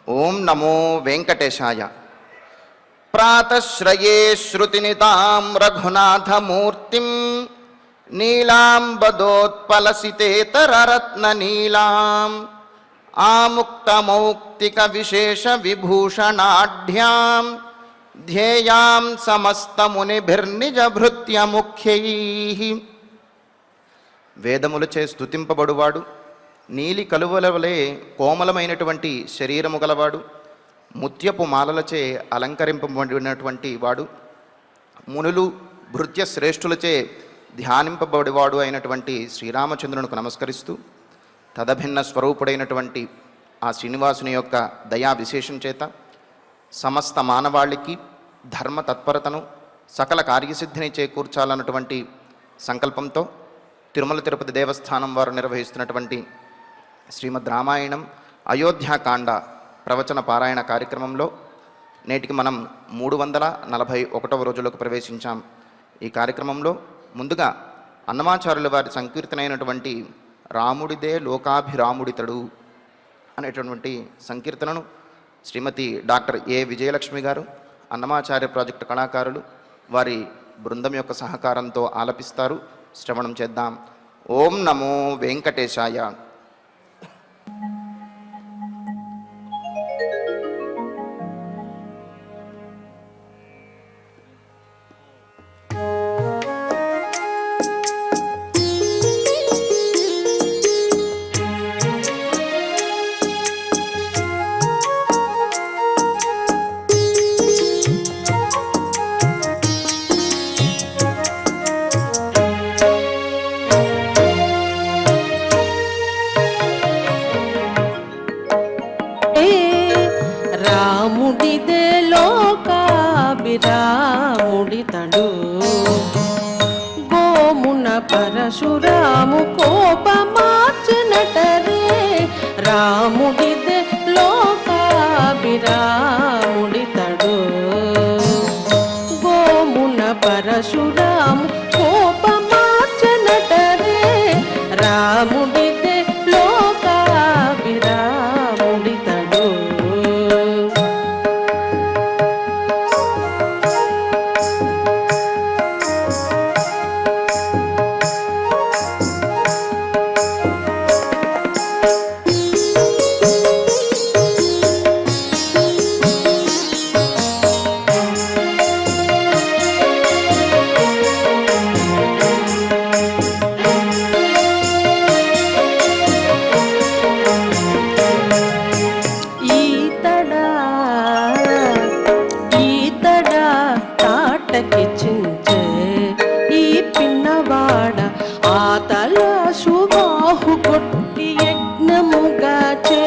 ఓం నమో వెంకటేశాయ. ప్రాతశ్రయే శృతినితాం రఘునాథమూర్తిం నీలాంబదోత్పలసితేతరరత్ననీలాం ఆముక్తమౌక్తిక విశేష విభూషణాఢ్యాం ధ్యేయాం సమస్తమునిభిర్నిజభృత్యముఖ్యైః. వేదములచే స్తుతింపబడువాడు, నీలి కలువల వలె కోమలమైనటువంటి శరీరము గలవాడు, ముత్యపు మాలలచే అలంకరింపబడినటువంటి వాడు, మునులు భృత్య శ్రేష్ఠులచే ధ్యానింపబడివాడు అయినటువంటి శ్రీరామచంద్రునికి నమస్కరిస్తూ, తదభిన్న స్వరూపుడైనటువంటి ఆ శ్రీనివాసుని యొక్క దయా విశేషం చేత సమస్త మానవాళికి ధర్మ తత్పరతను సకల కార్యసిద్ధిని చేకూర్చాలన్నటువంటి సంకల్పంతో తిరుమల తిరుపతి దేవస్థానం వారు నిర్వహిస్తున్నటువంటి శ్రీమద్ రామాయణం అయోధ్యాకాండ ప్రవచన పారాయణ కార్యక్రమంలో నేటికి మనం 341వ రోజులకు ప్రవేశించాం. ఈ కార్యక్రమంలో ముందుగా అన్నమాచార్యుల వారి సంకీర్తనైనటువంటి రాముడిదే లోకాభిరాముడితడు అనేటటువంటి సంకీర్తనను శ్రీమతి డాక్టర్ ఏ విజయలక్ష్మి గారు, అన్నమాచార్య ప్రాజెక్టు కళాకారులు, వారి బృందం యొక్క సహకారంతో ఆలపిస్తారు. శ్రవణం చేద్దాం. ఓం నమో వెంకటేశాయ. రాముడితడు గోమున పరశురాము కోపమార్చినటరే. రాముడిదే లోకాభిరాముడితడు గోమున పరశురాము కోపమార్చినటరే. రాముడిదే లోకాభిరాముడితడు. చించే ఈ పిన్నవాడ ఆతల సుబాహు కొట్టి యజ్ఞముగా చే.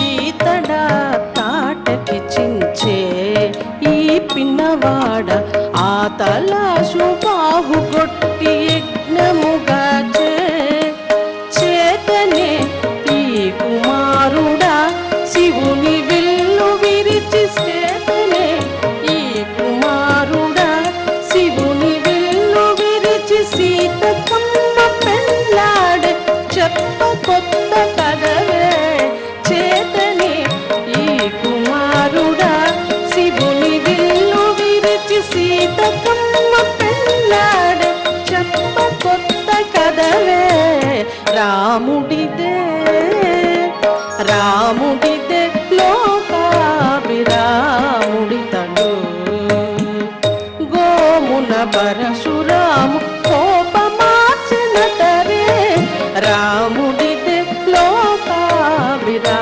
ఈతడ తాటకి చించే ఈ పిన్నవాడ ఆతల సుబాహు కొట్టి యజ్ఞముగా చే. చేతనే ఈ కుమారుడా శివుని విల్లు విరిచి చేతనే ఈ కుమారుడా శివుని విల్లు విరిచి సీతకమ్మ పెళ్ళాడే చెప్ప కొత్త కదవే. చేతనే ఈ కుమారుడా శివుని విల్లు విరిచి సీతకమ్మ పెళ్ళాడే చెప్ప కొత్త కదవే. రాముడిదే రాముడిదే లోకాభిరాముడితడు గోమున పరశురాము కోపమార్చినటరే. రాముడిదే లోకాభిరాముడితడు.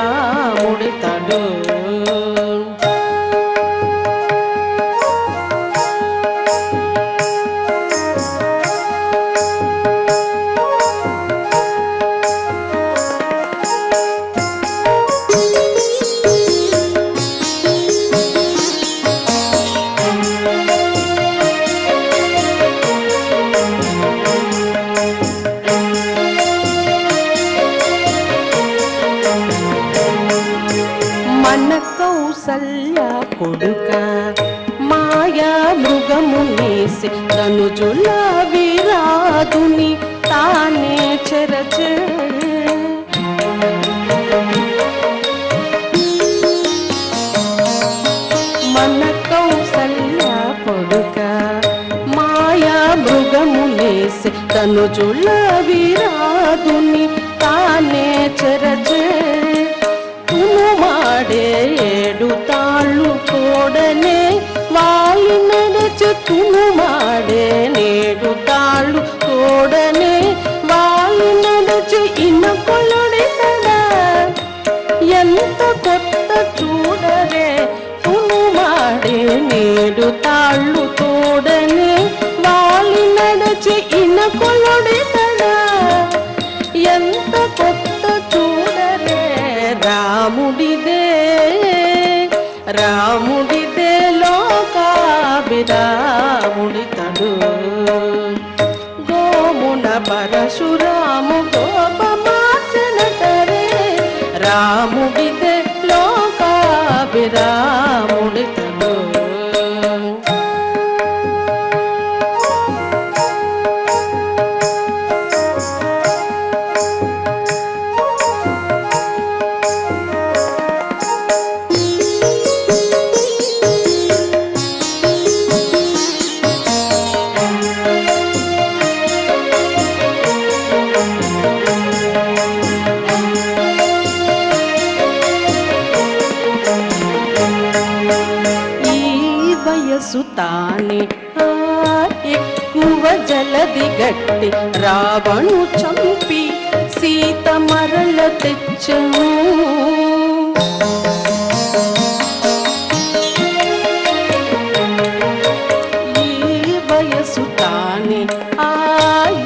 కౌసల్య కొడుక మాయా మృగమునేసి ధనుజుల విరాదుని తా చేసి తనుజుల విరాదుని తానే చెరచే తును మాడే ఏడు తాళ్ళు తోడనే వాలి నడచి తును మాడే నేడు తాళ్ళు తోడనే వాలి నడచి ఇన కొలుడి తడా ఎంత కొత్త చూడరే తును మాడే నేడు తాళ్ళు తోడనే వాలి నడచి ఇన కొలుడి తడా ఎంత కొత్త చూడరే రాముడిదే రాముడిదే లోకాభిరాముడి తడు గోమున పరశురాము గోపమార్చనటరే రాముడిదే లోకాభిరాముడి తడు తానే ఎక్కువ జలది గట్టి రావణు చంపి సీత మరల తెచ్చను ఈ వయసు తానే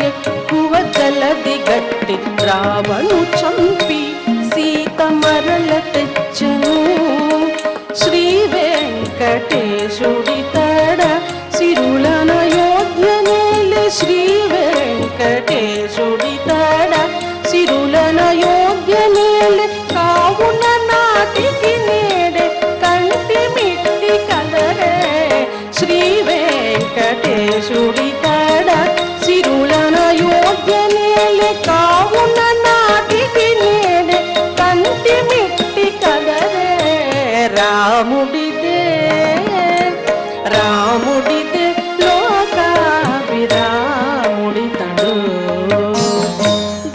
ఎక్కువ జలది గట్టి రావణు చంపి సీత మరల తెచ్చను శ్రీ వెంకటేశుడి తడ సిరులన యోగ్యనేలి శ్రీ వెంకటేశుడి తడ సిరులన యోగ్యనేలి కావున నాటికి నేడే కంటి మిట్టి కలరే శ్రీ వెంకటేశుడి తడ సిరులన యోగ్యనేలి కావున నాటికి నేడే కంటి మిట్టి కలరే రాముడిదే రాముడిదే లోకాభిరాముడి తడు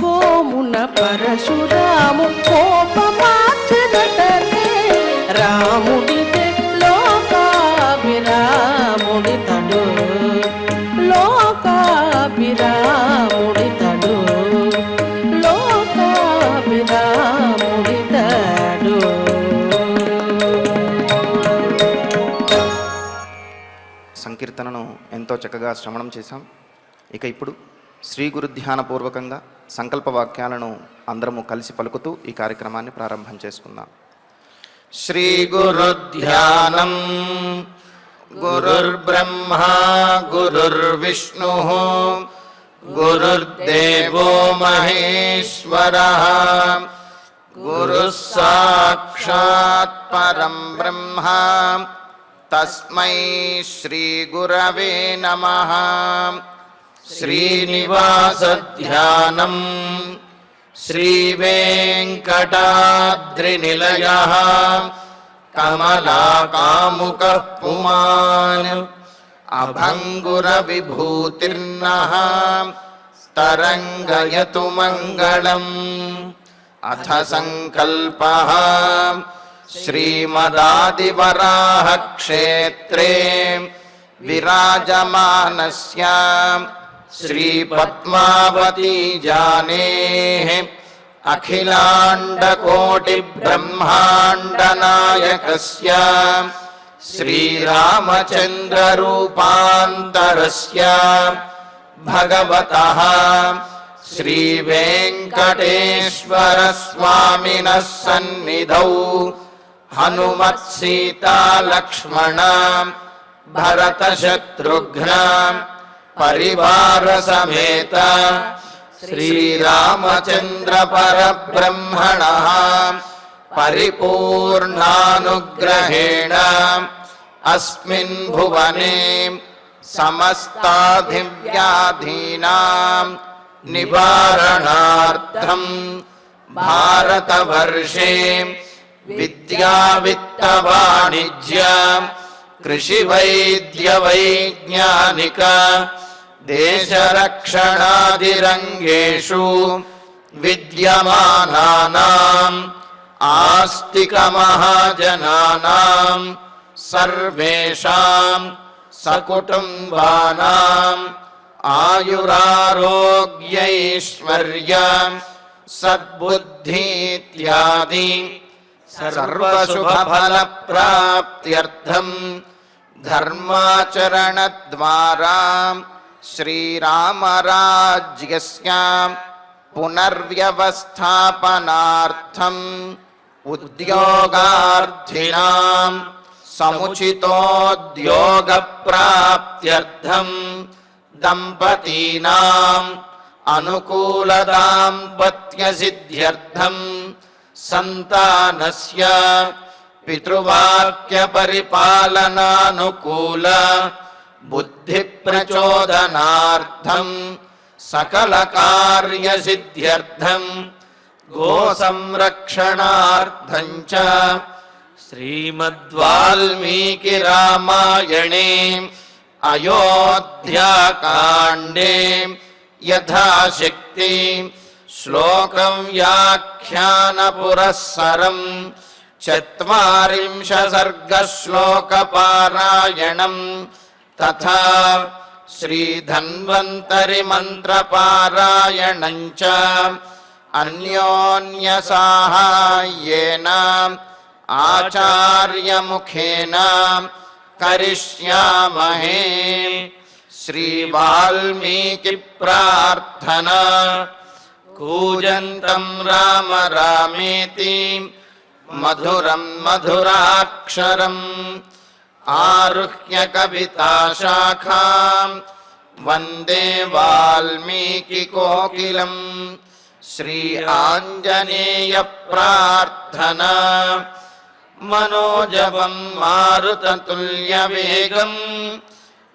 గోమున పరశురాము కోపమార్చనటరే రాముడిదే లోకాభిరాముడి తడు లోకాభిరాముడి తడు లోకాభిరాముడి తడు. సంకీర్తనను ఎంతో చక్కగా శ్రవణం చేశాం. ఇక ఇప్పుడు శ్రీ గురు ధ్యానపూర్వకంగా సంకల్ప వాక్యాలను అందరము కలిసి పలుకుతూ ఈ కార్యక్రమాన్ని ప్రారంభం చేసుకుందాం. శ్రీ గురు ధ్యానం గురుర్బ్రహ్మా గురుర్విష్ణు గురుర్దేవో మహేశ్వరః గురుః సాక్షాత్ పరం బ్రహ్మ తస్మై శ్రీ గురవే నమః. శ్రీనివాస ధ్యానం శ్రీ వెంకటాద్రినిలయః కమలాకాముకః పుమాన్ అభంగుర విభూతిర్నః తరంగయతు మంగళం. అథ సంకల్పః శ్రీమదాదివరాహ క్షేత్రే విరాజమానస్య శ్రీ పద్మావతీ జానేః అఖిలాండకోటి బ్రహ్మాండ నాయకస్య శ్రీరామచంద్ర రూపాంతరస్య భగవతః శ్రీ వెంకటేశ్వర స్వామినః సన్నిధౌ హనుమత్ సీతా లక్ష్మణ భరత శత్రుఘ్న పరివార సమేత శ్రీరామచంద్ర పరబ్రహ్మణః పరిపూర్ణానుగ్రహేణ అస్మిన్ భువనే సమస్తాభివ్యాధీనాం నివారణార్థం భారతవర్షే విద్యా విత్త వాణిజ్య కృషి వైద్య వైజ్ఞానిక దేశరక్షణాదిరంగేషు విద్యమానానాం ఆస్తికమహాజనానాం సర్వేషాం సకుటుంబానాం ఆయురారోగ్యైశ్వర్య సద్బుద్ధీత్యాది సర్వశుభఫలప్రాప్త్యర్థం ధర్మాచరణద్వారా శ్రీరామరాజ్యస్య పునర్వ్యవస్థాపనార్థం ఉద్యోగార్థినాం సముచితోద్యోగప్రాప్త్యర్థం దంపతీనాం అనుకూలదాంపత్యసిద్ధ్యర్థం సంతానస్య పితృవాక్యపరిపాలనానుకూల బుద్ధిప్రచోదనార్థం సకలకార్యసిద్ధ్యర్థం గోసంరక్షణార్థం చ శ్రీమద్వాల్మీకి రామాయణే అయోధ్యాకాండే యథాశక్తి శ్లోకం వ్యాఖ్యానపురస్సరం 40 సర్గశ్లోకపారాయణం తథా శ్రీధన్వంతరి మంత్రపారాయణం చ అన్యోన్యసాహాయ్యేన ఆచార్యముఖేన కరిష్యామహే. శ్రీవాల్మీకి ప్రార్థనా. కూజంతం రామ రామేతి మధురం మధురాక్షరం ఆరుహ్య కవితాశాఖాం వందే వాల్మీకి కోకిలం. శ్రీ ఆంజనేయ ప్రార్థనా. మనోజవం మారుతతుల్యవేగం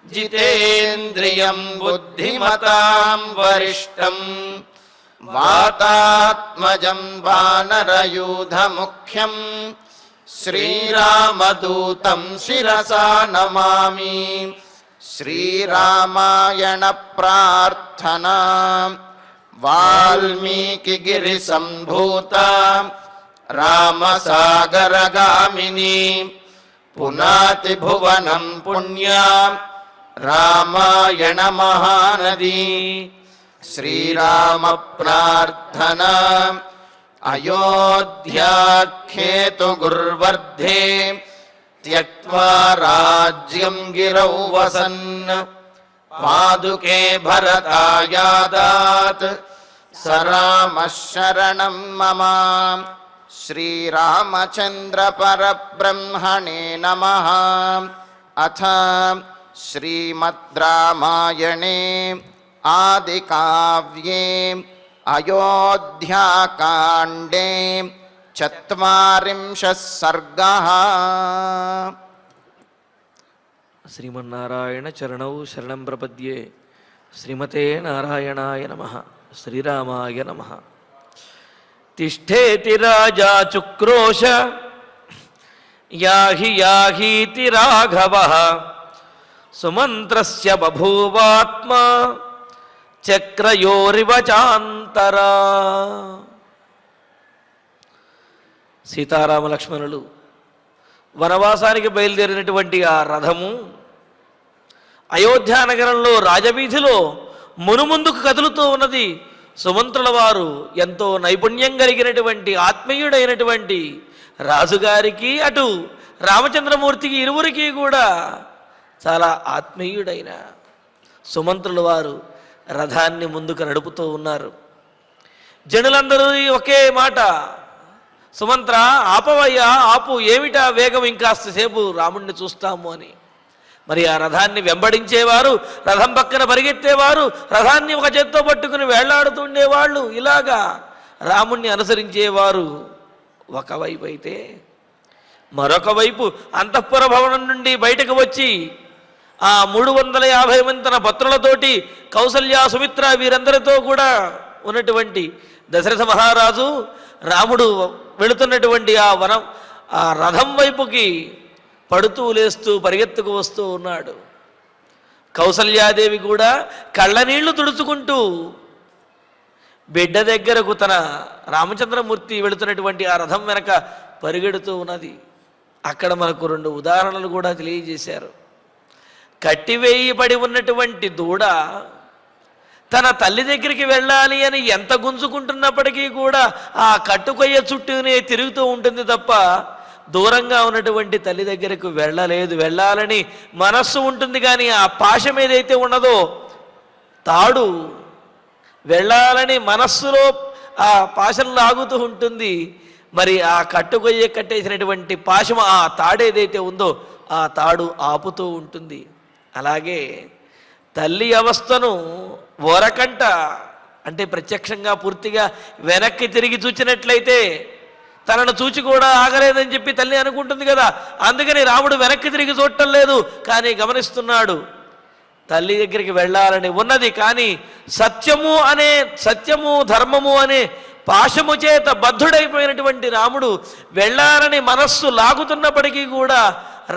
జితేంద్రియం బుద్ధిమతాం వరిష్టం వాతాత్మజం వానరయూధముఖ్యం శ్రీరామదూతం శిరసా నమామి. శ్రీరామాయణ ప్రార్థనా. వాల్మీకి గిరి సంభూత రామసాగరగామిని పునాతి భువనం పుణ్యా రామాయణ మహానది. శ్రీరామ ప్రార్థనా. అయోధ్యాఖ్యేతు గుర్వర్ధే త్యక్త్వా రాజ్యం గిరౌ వసన్ పాదుకే భరతాయాదాత్ స రామః శరణం మమ. శ్రీరామచంద్ర పరబ్రహ్మణే నమః. అథ శ్రీమద్ రామాయణే ఆదికావ్యే అయోధ్యాకాండే 40 సర్గః. శ్రీమన్నారాయణ చరణౌ శరణం ప్రపద్యే. శ్రీమతే నారాయణాయ నమః. శ్రీరామాయ నమః. తిష్ఠేతి రాజా చుక్రోశ యాహి యాహీతి రాఘవః సుమంత్రస్య బభూవాత్మా చక్రయోరివ చాంతరా. సీతారామ లక్ష్మణులు వనవాసానికి బయలుదేరినటువంటి ఆ రథము అయోధ్యానగరంలో రాజవీధిలో మునుముందుకు కదులుతూ ఉన్నది. సుమంత్రుల వారు ఎంతో నైపుణ్యం కలిగినటువంటి ఆత్మీయుడైనటువంటి రాజుగారికి అటు రామచంద్రమూర్తికి ఇరువురికి కూడా చాలా ఆత్మీయుడైన సుమంత్రుల వారు రథాన్ని ముందుకు నడుపుతూ ఉన్నారు. జనులందరూ ఒకే మాట, సుమంత్ర ఆపవయ్యా, ఆపు, ఏమిటా వేగం, ఇంకాస్త సేపు రాముణ్ణి చూస్తాము అని. మరి ఆ రథాన్ని వెంబడించేవారు, రథం పక్కన పరిగెత్తేవారు, రథాన్ని ఒక చేత్తో పట్టుకుని వేళ్లాడుతుండేవాళ్ళు. ఇలాగా రాముణ్ణి అనుసరించేవారు ఒకవైపు అయితే, మరొక వైపు అంతఃపుర భవనం నుండి బయటకు వచ్చి ఆ 350 మంది తన పత్రులతోటి కౌసల్య సుమిత్ర వీరందరితో కూడా ఉన్నటువంటి దశరథ మహారాజు రాముడు వెళుతున్నటువంటి ఆ రథం వైపుకి పడుతూ లేస్తూ పరిగెత్తుకు వస్తూ ఉన్నాడు. కౌసల్యాదేవి కూడా కళ్ళనీళ్లు తుడుచుకుంటూ బిడ్డ దగ్గరకు తన రామచంద్రమూర్తి వెళుతున్నటువంటి ఆ రథం వెనక పరిగెడుతూ ఉన్నది. అక్కడ మనకు 2 ఉదాహరణలు కూడా తెలియజేశారు. కట్టివేయబడి ఉన్నటువంటి దూడ తన తల్లి దగ్గరికి వెళ్ళాలి అని ఎంత గుంజుకుంటున్నప్పటికీ కూడా ఆ కట్టుకొయ్య చుట్టూనే తిరుగుతూ ఉంటుంది తప్ప దూరంగా ఉన్నటువంటి తల్లి దగ్గరకు వెళ్ళలేదు. వెళ్ళాలని మనస్సు ఉంటుంది కానీ ఆ పాశం ఏదైతే ఉన్నదో తాడు, వెళ్ళాలని మనస్సులో ఆ పాశం లాగుతూ ఉంటుంది. మరి ఆ కట్టుకొయ్య కట్టేసినటువంటి పాశం, ఆ తాడు ఏదైతే ఉందో ఆ తాడు ఆపుతూ ఉంటుంది. అలాగే తల్లి అవస్థను ఓరకంట అంటే ప్రత్యక్షంగా పూర్తిగా వెనక్కి తిరిగి చూచినట్లయితే తనను చూచి కూడా ఆగలేదని చెప్పి తల్లి అనుకుంటుంది కదా. అందుకని రాముడు వెనక్కి తిరిగి చూడటం లేదు, కానీ గమనిస్తున్నాడు. తల్లి దగ్గరికి వెళ్ళాలని ఉన్నది, కానీ సత్యము ధర్మము అనే పాశము చేత బద్ధుడైపోయినటువంటి రాముడు వెళ్ళాలని మనస్సు లాగుతున్నప్పటికీ కూడా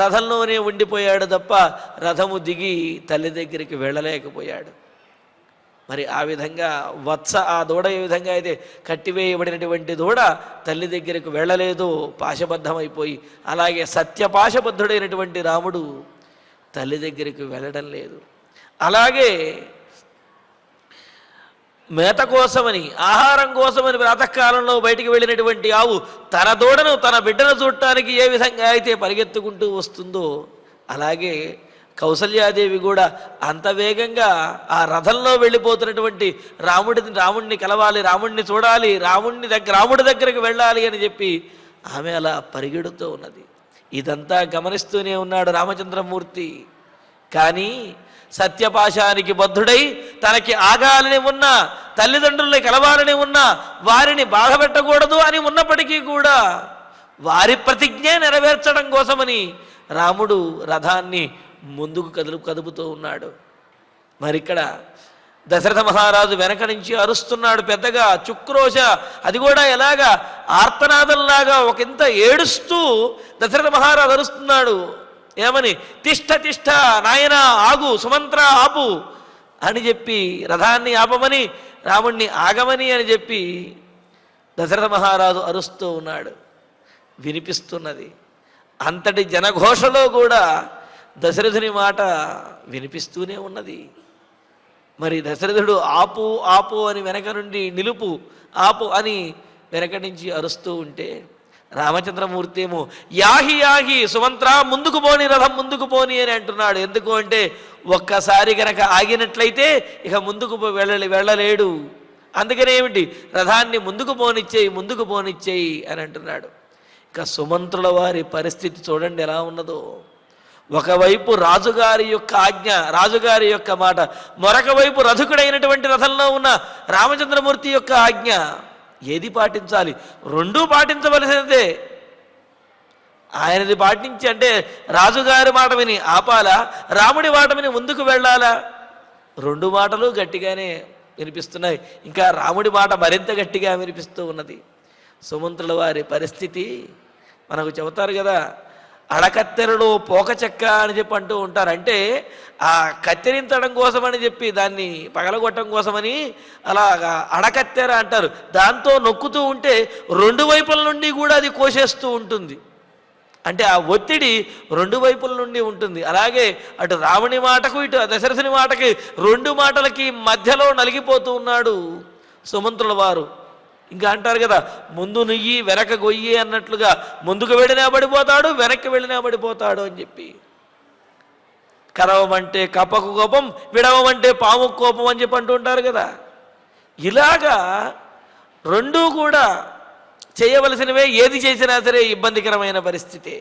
రథంలోనే ఉండిపోయాడు తప్ప రథము దిగి తల్లి దగ్గరికి వెళ్ళలేకపోయాడు. మరి ఆ విధంగా ఆ దూడ ఏ విధంగా అయితే కట్టివేయబడినటువంటి దూడ తల్లి దగ్గరకు వెళ్ళలేదు, పాశబద్ధమైపోయి, అలాగే సత్యపాశబద్ధుడైనటువంటి రాముడు తల్లి దగ్గరికి వెళ్ళడం లేదు. అలాగే మేత కోసమని, ఆహారం కోసమని ప్రాతకాలంలో బయటికి వెళ్ళినటువంటి ఆవు తన దూడను, తన బిడ్డను చూడటానికి ఏ విధంగా అయితే పరిగెత్తుకుంటూ వస్తుందో అలాగే కౌసల్యాదేవి కూడా అంత వేగంగా ఆ రథంలో వెళ్ళిపోతున్నటువంటి రాముడిని కలవాలి, రాముడిని చూడాలి, రాముడి దగ్గరికి వెళ్ళాలి అని చెప్పి ఆమె అలా పరిగెడుతూ ఉన్నది. ఇదంతా గమనిస్తూనే ఉన్నాడు రామచంద్రమూర్తి. కానీ సత్యపాశానికి బద్ధుడై తనకి ఆగాలని ఉన్న, తల్లిదండ్రుల్ని కలవాలని ఉన్న, వారిని బాధపెట్టకూడదు అని ఉన్నప్పటికీ కూడా వారి ప్రతిజ్ఞ నెరవేర్చడం కోసమని రాముడు రథాన్ని ముందుకు కదుపుతూ ఉన్నాడు. మరిక్కడ దశరథ మహారాజు వెనక నుంచి అరుస్తున్నాడు పెద్దగా, చుక్రోశ, అది కూడా ఎలాగా ఆర్తనాదంలాగా ఒకంత ఏడుస్తూ దశరథ మహారాజు అరుస్తున్నాడు. ఏమని? తిష్ట తిష్ట నాయన, ఆగు, సుమంత్ర ఆపు అని చెప్పి, రథాన్ని ఆపమని, రాముణ్ణి ఆగమని అని చెప్పి దశరథ మహారాజు అరుస్తూ ఉన్నాడు. వినిపిస్తున్నది. అంతటి జనఘోషలో కూడా దశరథుని మాట వినిపిస్తూనే ఉన్నది. మరి దశరథుడు ఆపు ఆపు అని వెనక నుండి, నిలుపు, ఆపు అని వెనక నుంచి అరుస్తూ ఉంటే రామచంద్రమూర్తి ఏమో యాహి యాహి సుమంత్ర, ముందుకు పోని, రథం ముందుకు పోని అని అంటున్నాడు. ఎందుకు అంటే ఒక్కసారి గనక ఆగినట్లయితే ఇక ముందుకు వెళ్ళలేడు. అందుకనే ఏమిటి, రథాన్ని ముందుకు పోనిచ్చేయి అని అంటున్నాడు. ఇక సుమంత్రుల వారి పరిస్థితి చూడండి ఎలా ఉన్నదో. ఒకవైపు రాజుగారి యొక్క ఆజ్ఞ, రాజుగారి యొక్క మాట, మరొక వైపు రథకుడైనటువంటి రథంలో ఉన్న రామచంద్రమూర్తి యొక్క ఆజ్ఞ. ఏది పాటించాలి? రెండూ పాటించవలసినదే. ఆయనది పాటించి అంటే రాజుగారి మాట విని ఆపాలా, రాముడి మాట విని ముందుకు వెళ్ళాలా? 2 మాటలు గట్టిగానే వినిపిస్తున్నాయి. ఇంకా రాముడి మాట మరింత గట్టిగా వినిపిస్తూ ఉన్నది. సుమంత్రుల వారి పరిస్థితి మనకు చెబుతారు కదా, అడకత్తెరలో పోక చెక్క అని చెప్పి అంటూ ఉంటారు. అంటే ఆ కత్తిరించడం కోసమని చెప్పి, దాన్ని పగలగొట్టడం కోసమని అలాగా అడకత్తెర అంటారు. దాంతో నొక్కుతూ ఉంటే 2 వైపుల నుండి కూడా అది కోసేస్తూ ఉంటుంది. అంటే ఆ ఒత్తిడి 2 వైపుల నుండి ఉంటుంది. అలాగే అటు రాముని మాటకు, ఇటు దశరథుని మాటకి, 2 మాటలకి మధ్యలో నలిగిపోతూ ఉన్నాడు సుమంత్రుల వారు. ఇంకా అంటారు కదా, ముందు నుయ్యి వెనక గొయ్యి అన్నట్లుగా, ముందుకు వెళ్ళినా పడిపోతాడు, వెనక్కి వెళ్ళినా పడిపోతాడు అని చెప్పి. కరవమంటే కప్పకు కోపం, విడవమంటే పాము కోపం అని చెప్పి అంటూ ఉంటారు కదా. ఇలాగా 2 కూడా చేయవలసినవే. ఏది చేసినా సరే ఇబ్బందికరమైన పరిస్థితే.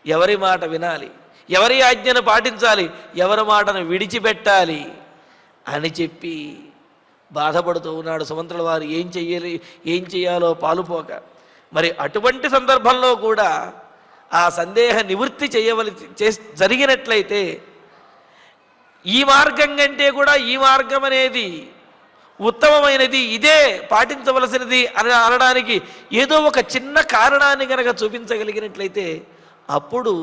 ఎవరి మాట వినాలి, ఎవరి ఆజ్ఞను పాటించాలి, ఎవరి మాటను విడిచిపెట్టాలి అని చెప్పి బాధపడుతూ ఉన్నాడు సుమంత్రుల వారు. ఏం చెయ్యాలో పాలుపోక. మరి అటువంటి సందర్భంలో కూడా ఆ సందేహ నివృత్తి జరిగినట్లయితే ఈ మార్గం కంటే కూడా ఈ మార్గం అనేది ఉత్తమమైనది, ఇదే పాటించవలసినది అని అనడానికి ఏదో ఒక చిన్న కారణాన్ని కనుక చూపించగలిగినట్లయితే అప్పుడు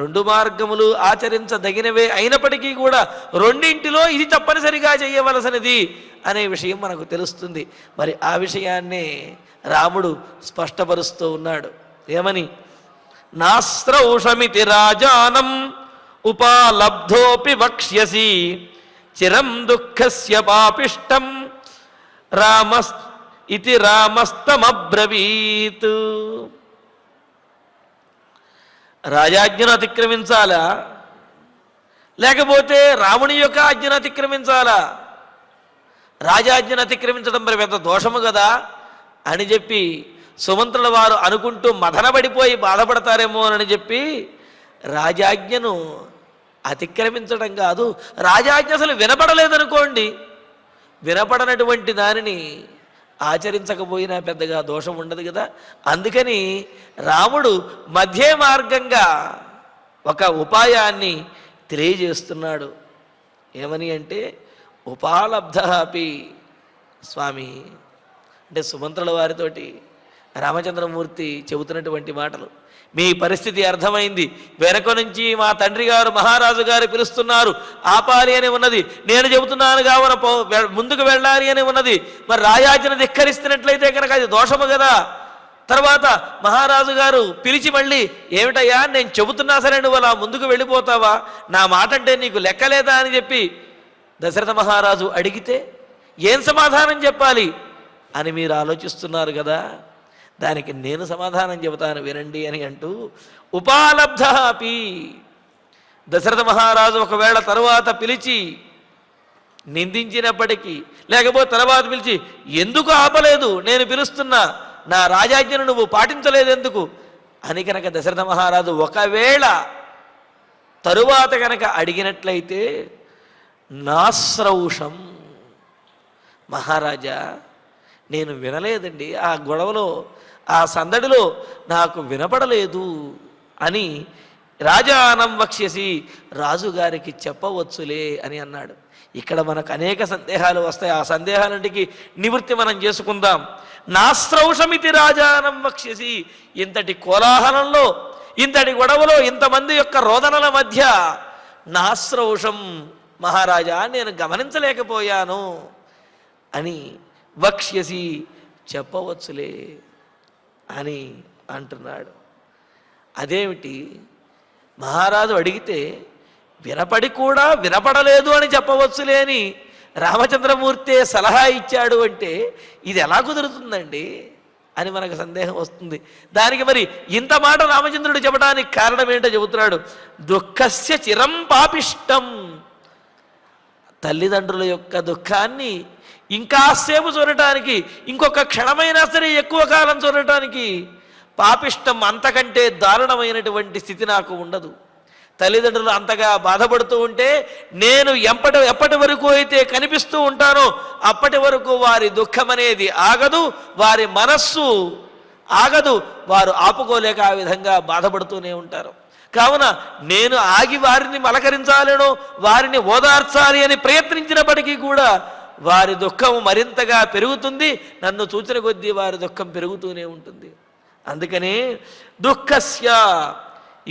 రెండు మార్గములు ఆచరించదగినవే అయినప్పటికీ కూడా రెండింటిలో ఇది తప్పనిసరిగా చేయవలసినది అనే విషయం మనకు తెలుస్తుంది. మరి ఆ విషయాన్నే రాముడు స్పష్టపరుస్తూ ఉన్నాడు. ఏమని? నాస్త్రౌషమితి రాజానం ఉపాలబ్ధోపి వక్ష్యసి చిరం దుఃఖస్య పాపిష్టం ఇది రామస్తమబ్రవీత్. రాజాజ్ఞను అతిక్రమించాలా, లేకపోతే రాముని యొక్క ఆజ్ఞను అతిక్రమించాలా? రాజాజ్ఞను అతిక్రమించడం మరి పెద్ద దోషము కదా అని చెప్పి సుమంత్రుల వారు అనుకుంటూ మదనపడిపోయి బాధపడతారేమో అని చెప్పి రాజాజ్ఞను అతిక్రమించడం కాదు, రాజాజ్ఞ అసలు వినపడలేదనుకోండి, వినపడనటువంటి దానిని ఆచరించకపోయినా పెద్దగా దోషం ఉండదు కదా. అందుకని రాముడు మధ్య మార్గంగా ఒక ఉపాయాన్ని తెలియజేస్తున్నాడు. ఏమని అంటే ఉపాలబ్ధ అపి స్వామి అంటే సుమంత్రుల వారితోటి రామచంద్రమూర్తి చెబుతున్నటువంటి మాటలు. మీ పరిస్థితి అర్థమైంది, వెనక నుంచి మా తండ్రి గారు మహారాజు గారు పిలుస్తున్నారు, ఆపాలి అని ఉన్నది, నేను చెబుతున్నాను కావున ముందుకు వెళ్ళాలి అని ఉన్నది. మరి రాజాజ్ఞను ధిక్కరిస్తున్నట్లయితే కనుక అది దోషము కదా. తర్వాత మహారాజు గారు పిలిచి మళ్ళీ ఏమిటయ్యా నేను చెబుతున్నా సరే నువ్వు అలా ముందుకు వెళ్ళిపోతావా, నా మాట అంటే నీకు లెక్కలేదా అని చెప్పి దశరథ మహారాజు అడిగితే ఏం సమాధానం చెప్పాలి అని మీరు ఆలోచిస్తున్నారు కదా. దానికి నేను సమాధానం చెబుతాను వినండి అని అంటూ ఉపాలబ్ధ అపి. దశరథ మహారాజు ఒకవేళ తరువాత పిలిచి నిందించినప్పటికీ, లేకపోతే తర్వాత పిలిచి ఎందుకు ఆపలేదు, నేను పిలుస్తున్నా, నా రాజాజ్ఞను నువ్వు పాటించలేదు ఎందుకు అని కనుక దశరథ మహారాజు ఒకవేళ తరువాత కనుక అడిగినట్లయితే నాశ్రౌషం, మహారాజా నేను వినలేదండి, ఆ గొడవలో ఆ సందడిలో నాకు వినపడలేదు అని రాజానం వక్ష్యసి రాజుగారికి చెప్పవచ్చులే అని అన్నాడు. ఇక్కడ మనకు అనేక సందేహాలు వస్తాయి, ఆ సందేహాలంటికి నివృత్తి మనం చేసుకుందాం. నాస్త్రౌషమితి రాజానం వక్ష్యసి, ఇంతటి కోలాహలంలో ఇంతటి గొడవలో ఇంతమంది యొక్క రోదనల మధ్య నాస్త్రౌషం మహారాజా నేను గమనించలేకపోయాను అని వక్ష్యసి చెప్పవచ్చులే అని అంటున్నాడు. అదేమిటి, మహారాజు అడిగితే వినపడి కూడా వినపడలేదు అని చెప్పవచ్చులే అని రామచంద్రమూర్తే సలహా ఇచ్చాడు అంటే ఇది ఎలా కుదురుతుందండి అని మనకు సందేహం వస్తుంది. దానికి మరి ఇంత మాట రామచంద్రుడు చెప్పడానికి కారణం ఏంటో చెబుతున్నాడు. దుఃఖస్య చిరం పాపిష్టం, తల్లిదండ్రుల యొక్క దుఃఖాన్ని ఇంకాసేపు చూడటానికి, ఇంకొక క్షణమైనా సరే ఎక్కువ కాలం చూడటానికి పాపిష్టం, అంతకంటే దారుణమైనటువంటి స్థితి నాకు ఉండదు. తల్లిదండ్రులు అంతగా బాధపడుతూ ఉంటే నేను ఎప్పటి వరకు అయితే కనిపిస్తూ ఉంటానో అప్పటి వరకు వారి దుఃఖం అనేది ఆగదు, వారి మనస్సు ఆగదు, వారు ఆపుకోలేక ఆ విధంగా బాధపడుతూనే ఉంటారు. కావున నేను ఆగి వారిని మలకరించాలనో వారిని ఓదార్చాలి అని ప్రయత్నించినప్పటికీ కూడా వారి దుఃఖం మరింతగా పెరుగుతుంది, నన్ను చూచిన కొద్దీ వారి దుఃఖం పెరుగుతూనే ఉంటుంది. అందుకనే దుఃఖస్య,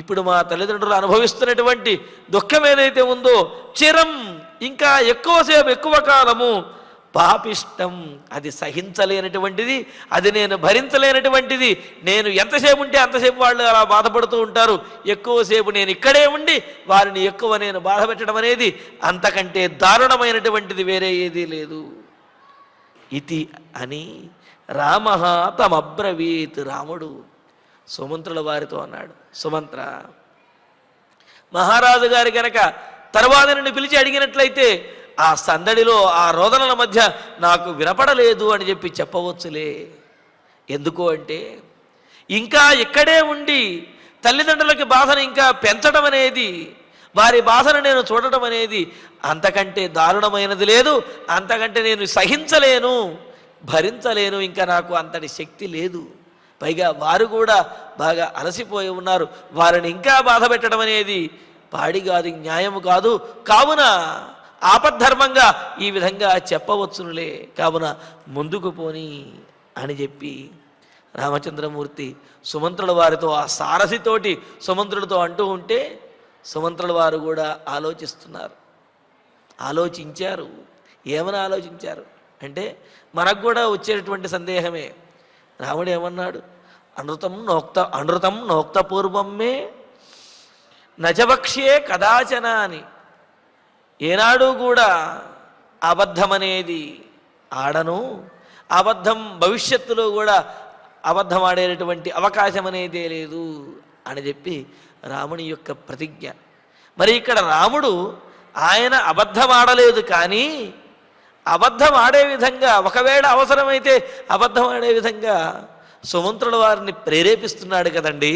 ఇప్పుడు మా తల్లిదండ్రులు అనుభవిస్తున్నటువంటి దుఃఖం ఏదైతే ఉందో చిరం, ఇంకా ఎక్కువసేపు ఎక్కువ కాలము, పాపిష్టం, అది సహించలేనటువంటిది, అది నేను భరించలేనటువంటిది. నేను ఎంతసేపు ఉంటే అంతసేపు వాళ్ళు అలా బాధపడుతూ ఉంటారు, ఎక్కువసేపు నేను ఇక్కడే ఉండి వారిని ఎక్కువ నేను బాధ పెట్టడం అనేది అంతకంటే దారుణమైనటువంటిది వేరే ఏదీ లేదు. ఇది అని రామ తమబ్రవీత్, రాముడు సుమంత్రుల వారితో అన్నాడు. సుమంత్ర, మహారాజు గారి కనుక తర్వాత నిన్ను పిలిచి అడిగినట్లయితే ఆ సందడిలో ఆ రోదనల మధ్య నాకు వినపడలేదు అని చెప్పి చెప్పవచ్చులే. ఎందుకు అంటే ఇంకా ఇక్కడే ఉండి తల్లిదండ్రులకి బాధను ఇంకా పెంచడం అనేది, వారి బాధను నేను చూడటం అనేది అంతకంటే దారుణమైనది లేదు, అంతకంటే నేను సహించలేను, భరించలేను, ఇంకా నాకు అంతటి శక్తి లేదు. పైగా వారు కూడా బాగా అలసిపోయి ఉన్నారు, వారిని ఇంకా బాధ పెట్టడం అనేది పాడి కాదు, న్యాయము కాదు. కావున ఆపద్ధర్మంగా ఈ విధంగా చెప్పవచ్చునులే, కావున ముందుకు పోని అని చెప్పి రామచంద్రమూర్తి సుమంత్రుల వారితో ఆ సారథితోటి సుమంత్రుడితో అంటూ ఉంటే సుమంత్రుల వారు కూడా ఆలోచిస్తున్నారు. ఆలోచించారు. ఏమని ఆలోచించారు అంటే మనకు కూడా వచ్చేటటువంటి సందేహమే. రాముడు ఏమన్నాడు? అనృతం నోక్త పూర్వమే నచవక్ష్యే కదాచన అని. ఏనాడు కూడా అబద్ధమనేది ఆడను, అబద్ధం భవిష్యత్తులో కూడా అబద్ధం ఆడేటటువంటి అవకాశం అనేదే లేదు అని చెప్పి రాముని యొక్క ప్రతిజ్ఞ. మరి ఇక్కడ రాముడు ఆయన అబద్ధం ఆడలేదు, కానీ అబద్ధం ఆడే విధంగా, ఒకవేళ అవసరమైతే అబద్ధం ఆడే విధంగా సుమంత్రుల వారిని ప్రేరేపిస్తున్నాడు కదండి.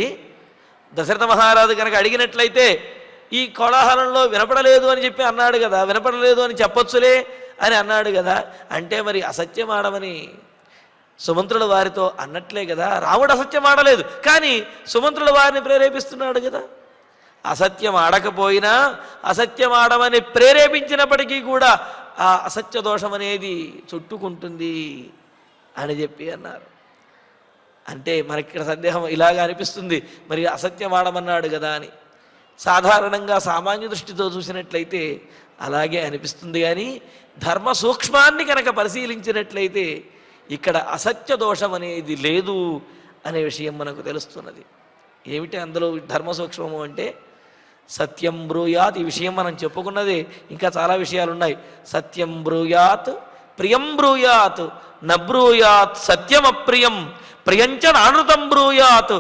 దశరథ మహారాజు కనుక అడిగినట్లయితే ఈ కోలాహలంలో వినపడలేదు అని చెప్పి అన్నాడు కదా, వినపడలేదు అని చెప్పొచ్చులే అని అన్నాడు కదా. అంటే మరి అసత్యం ఆడమని సుమంత్రుల వారితో అన్నట్లే కదా. రాముడు అసత్యం ఆడలేదు, కానీ సుమంత్రుల వారిని ప్రేరేపిస్తున్నాడు కదా. అసత్యం ఆడకపోయినా అసత్యం ఆడమని ప్రేరేపించినప్పటికీ కూడా ఆ అసత్య దోషం అనేది చుట్టుకుంటుంది అని చెప్పి అన్నారు. అంటే మనకి ఇక్కడ సందేహం ఇలాగా అనిపిస్తుంది, మరి అసత్యం ఆడమన్నాడు కదా అని. సాధారణంగా సామాన్య దృష్టితో చూసినట్లయితే అలాగే అనిపిస్తుంది, కానీ ధర్మ సూక్ష్మాన్ని కనుక పరిశీలించినట్లయితే ఇక్కడ అసత్య దోషం అనేది లేదు అనే విషయం మనకు తెలుస్తున్నది. ఏమిటి అందులో ధర్మ సూక్ష్మము అంటే సత్యం బ్రూయాత్. ఈ విషయం మనం చెప్పుకున్నదే, ఇంకా చాలా విషయాలు ఉన్నాయి. సత్యం బ్రూయాత్, ప్రియం బ్రూయాత్, నబ్రూయాత్ సత్యం అప్రియం, ప్రియంచ నానృతం బ్రూయాత్,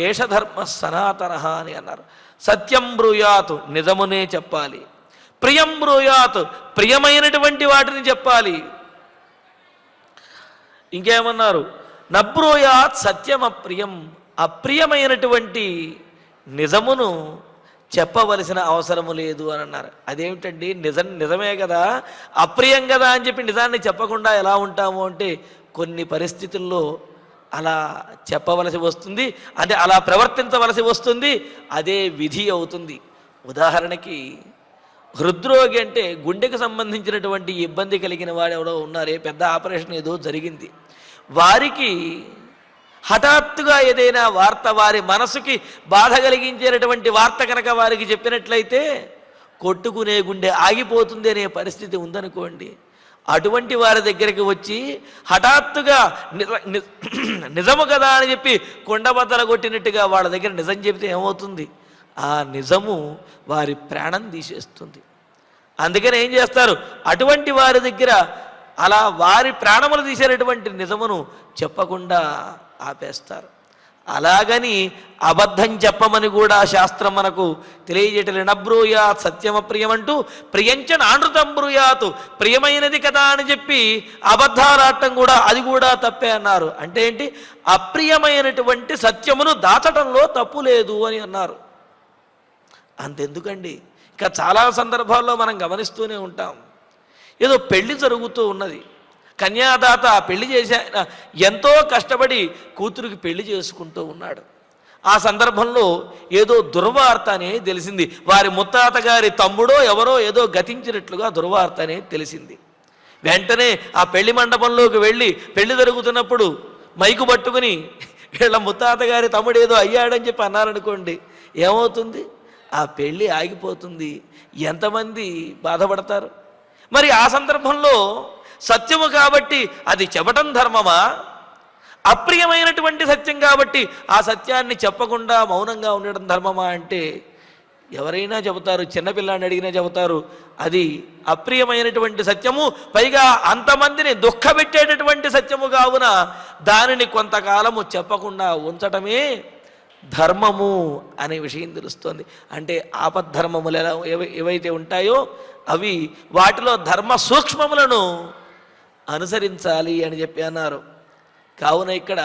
ఏష ధర్మ సనాతన అని అన్నారు. సత్యం బ్రూయాత్, నిజమునే చెప్పాలి. ప్రియం బ్రూయాత్, ప్రియమైనటువంటి వాటిని చెప్పాలి. ఇంకేమన్నారు? నబ్రూయాత్ సత్యం అప్రియం, అప్రియమైనటువంటి నిజమును చెప్పవలసిన అవసరము లేదు అని అన్నారు. అదేమిటండి? నిజమే కదా, అప్రియం కదా అని చెప్పి నిజాన్ని చెప్పకుండా ఎలా ఉంటాము అంటే కొన్ని పరిస్థితుల్లో అలా చెప్పవలసి వస్తుంది, అంటే అలా ప్రవర్తించవలసి వస్తుంది. అదే విధి అవుతుంది. ఉదాహరణకి హృద్రోగి అంటే గుండెకు సంబంధించినటువంటి ఇబ్బంది కలిగిన వాడు ఎవడో ఉన్నారే, పెద్ద ఆపరేషన్ ఏదో జరిగింది, వారికి హఠాత్తుగా ఏదైనా వార్త వారి మనసుకి బాధ కలిగించేటటువంటి వార్త కనుక వారికి చెప్పినట్లయితే కొట్టుకునే గుండె ఆగిపోతుంది అనే పరిస్థితి ఉందనుకోండి. అటువంటి వారి దగ్గరికి వచ్చి హఠాత్తుగా నిజము కదా అని చెప్పి కొండబద్దలు కొట్టినట్టుగా వాళ్ళ దగ్గర నిజం చెబితే ఏమవుతుంది? ఆ నిజము వారి ప్రాణం తీసేస్తుంది. అందుకని ఏం చేస్తారు? అటువంటి వారి దగ్గర అలా వారి ప్రాణములు తీసేటటువంటి నిజమును చెప్పకుండా ఆపేస్తారు. అలాగని అబద్ధం చెప్పమని కూడా శాస్త్రం మనకు తెలియజేయటలే. నబ్రూయాత్ సత్యమప్రియమంటూ ప్రియంచ నానృతం బ్రూయాత్, ప్రియమైనది కదా అని చెప్పి అబద్ధాలాడటం కూడా అది కూడా తప్పే అన్నారు. అంటే ఏంటి? అప్రియమైనటువంటి సత్యమును దాచటంలో తప్పు లేదు అని అన్నారు. అంతెందుకండి, ఇంకా చాలా సందర్భాల్లో మనం గమనిస్తూనే ఉంటాం. ఏదో పెళ్లి జరుగుతూ ఉన్నది, కన్యాదాత పెళ్లి చేసే ఎంతో కష్టపడి కూతురికి పెళ్లి చేసుకుంటూ ఉన్నాడు. ఆ సందర్భంలో ఏదో దుర్వార్త అనేది తెలిసింది. వారి ముత్తాత గారి తమ్ముడో ఎవరో ఏదో గతించినట్లుగా దుర్వార్త అనేది తెలిసింది. వెంటనే ఆ పెళ్లి మండపంలోకి వెళ్ళి పెళ్లి జరుగుతున్నప్పుడు మైకు పట్టుకుని వీళ్ళ ముత్తాత గారి తమ్ముడు ఏదో అయ్యాడని చెప్పి అన్నారనుకోండి, ఏమవుతుంది? ఆ పెళ్ళి ఆగిపోతుంది. ఎంతమంది బాధపడతారు? మరి ఆ సందర్భంలో సత్యము కాబట్టి అది చెప్పటం ధర్మమా? అప్రియమైనటువంటి సత్యం కాబట్టి ఆ సత్యాన్ని చెప్పకుండా మౌనంగా ఉండడం ధర్మమా అంటే ఎవరైనా చెబుతారు, చిన్నపిల్లాన్ని అడిగినా చెబుతారు అది అప్రియమైనటువంటి సత్యము, పైగా అంతమందిని దుఃఖపెట్టేటటువంటి సత్యము కావున దానిని కొంతకాలము చెప్పకుండా ఉంచటమే ధర్మము అనే విషయం తెలుస్తోంది. అంటే ఆపద్ధర్మములు ఎలా ఏవైతే ఉంటాయో అవి వాటిలో ధర్మ సూక్ష్మములను అనుసరించాలి అని చెప్పి అన్నారు. కావున ఇక్కడ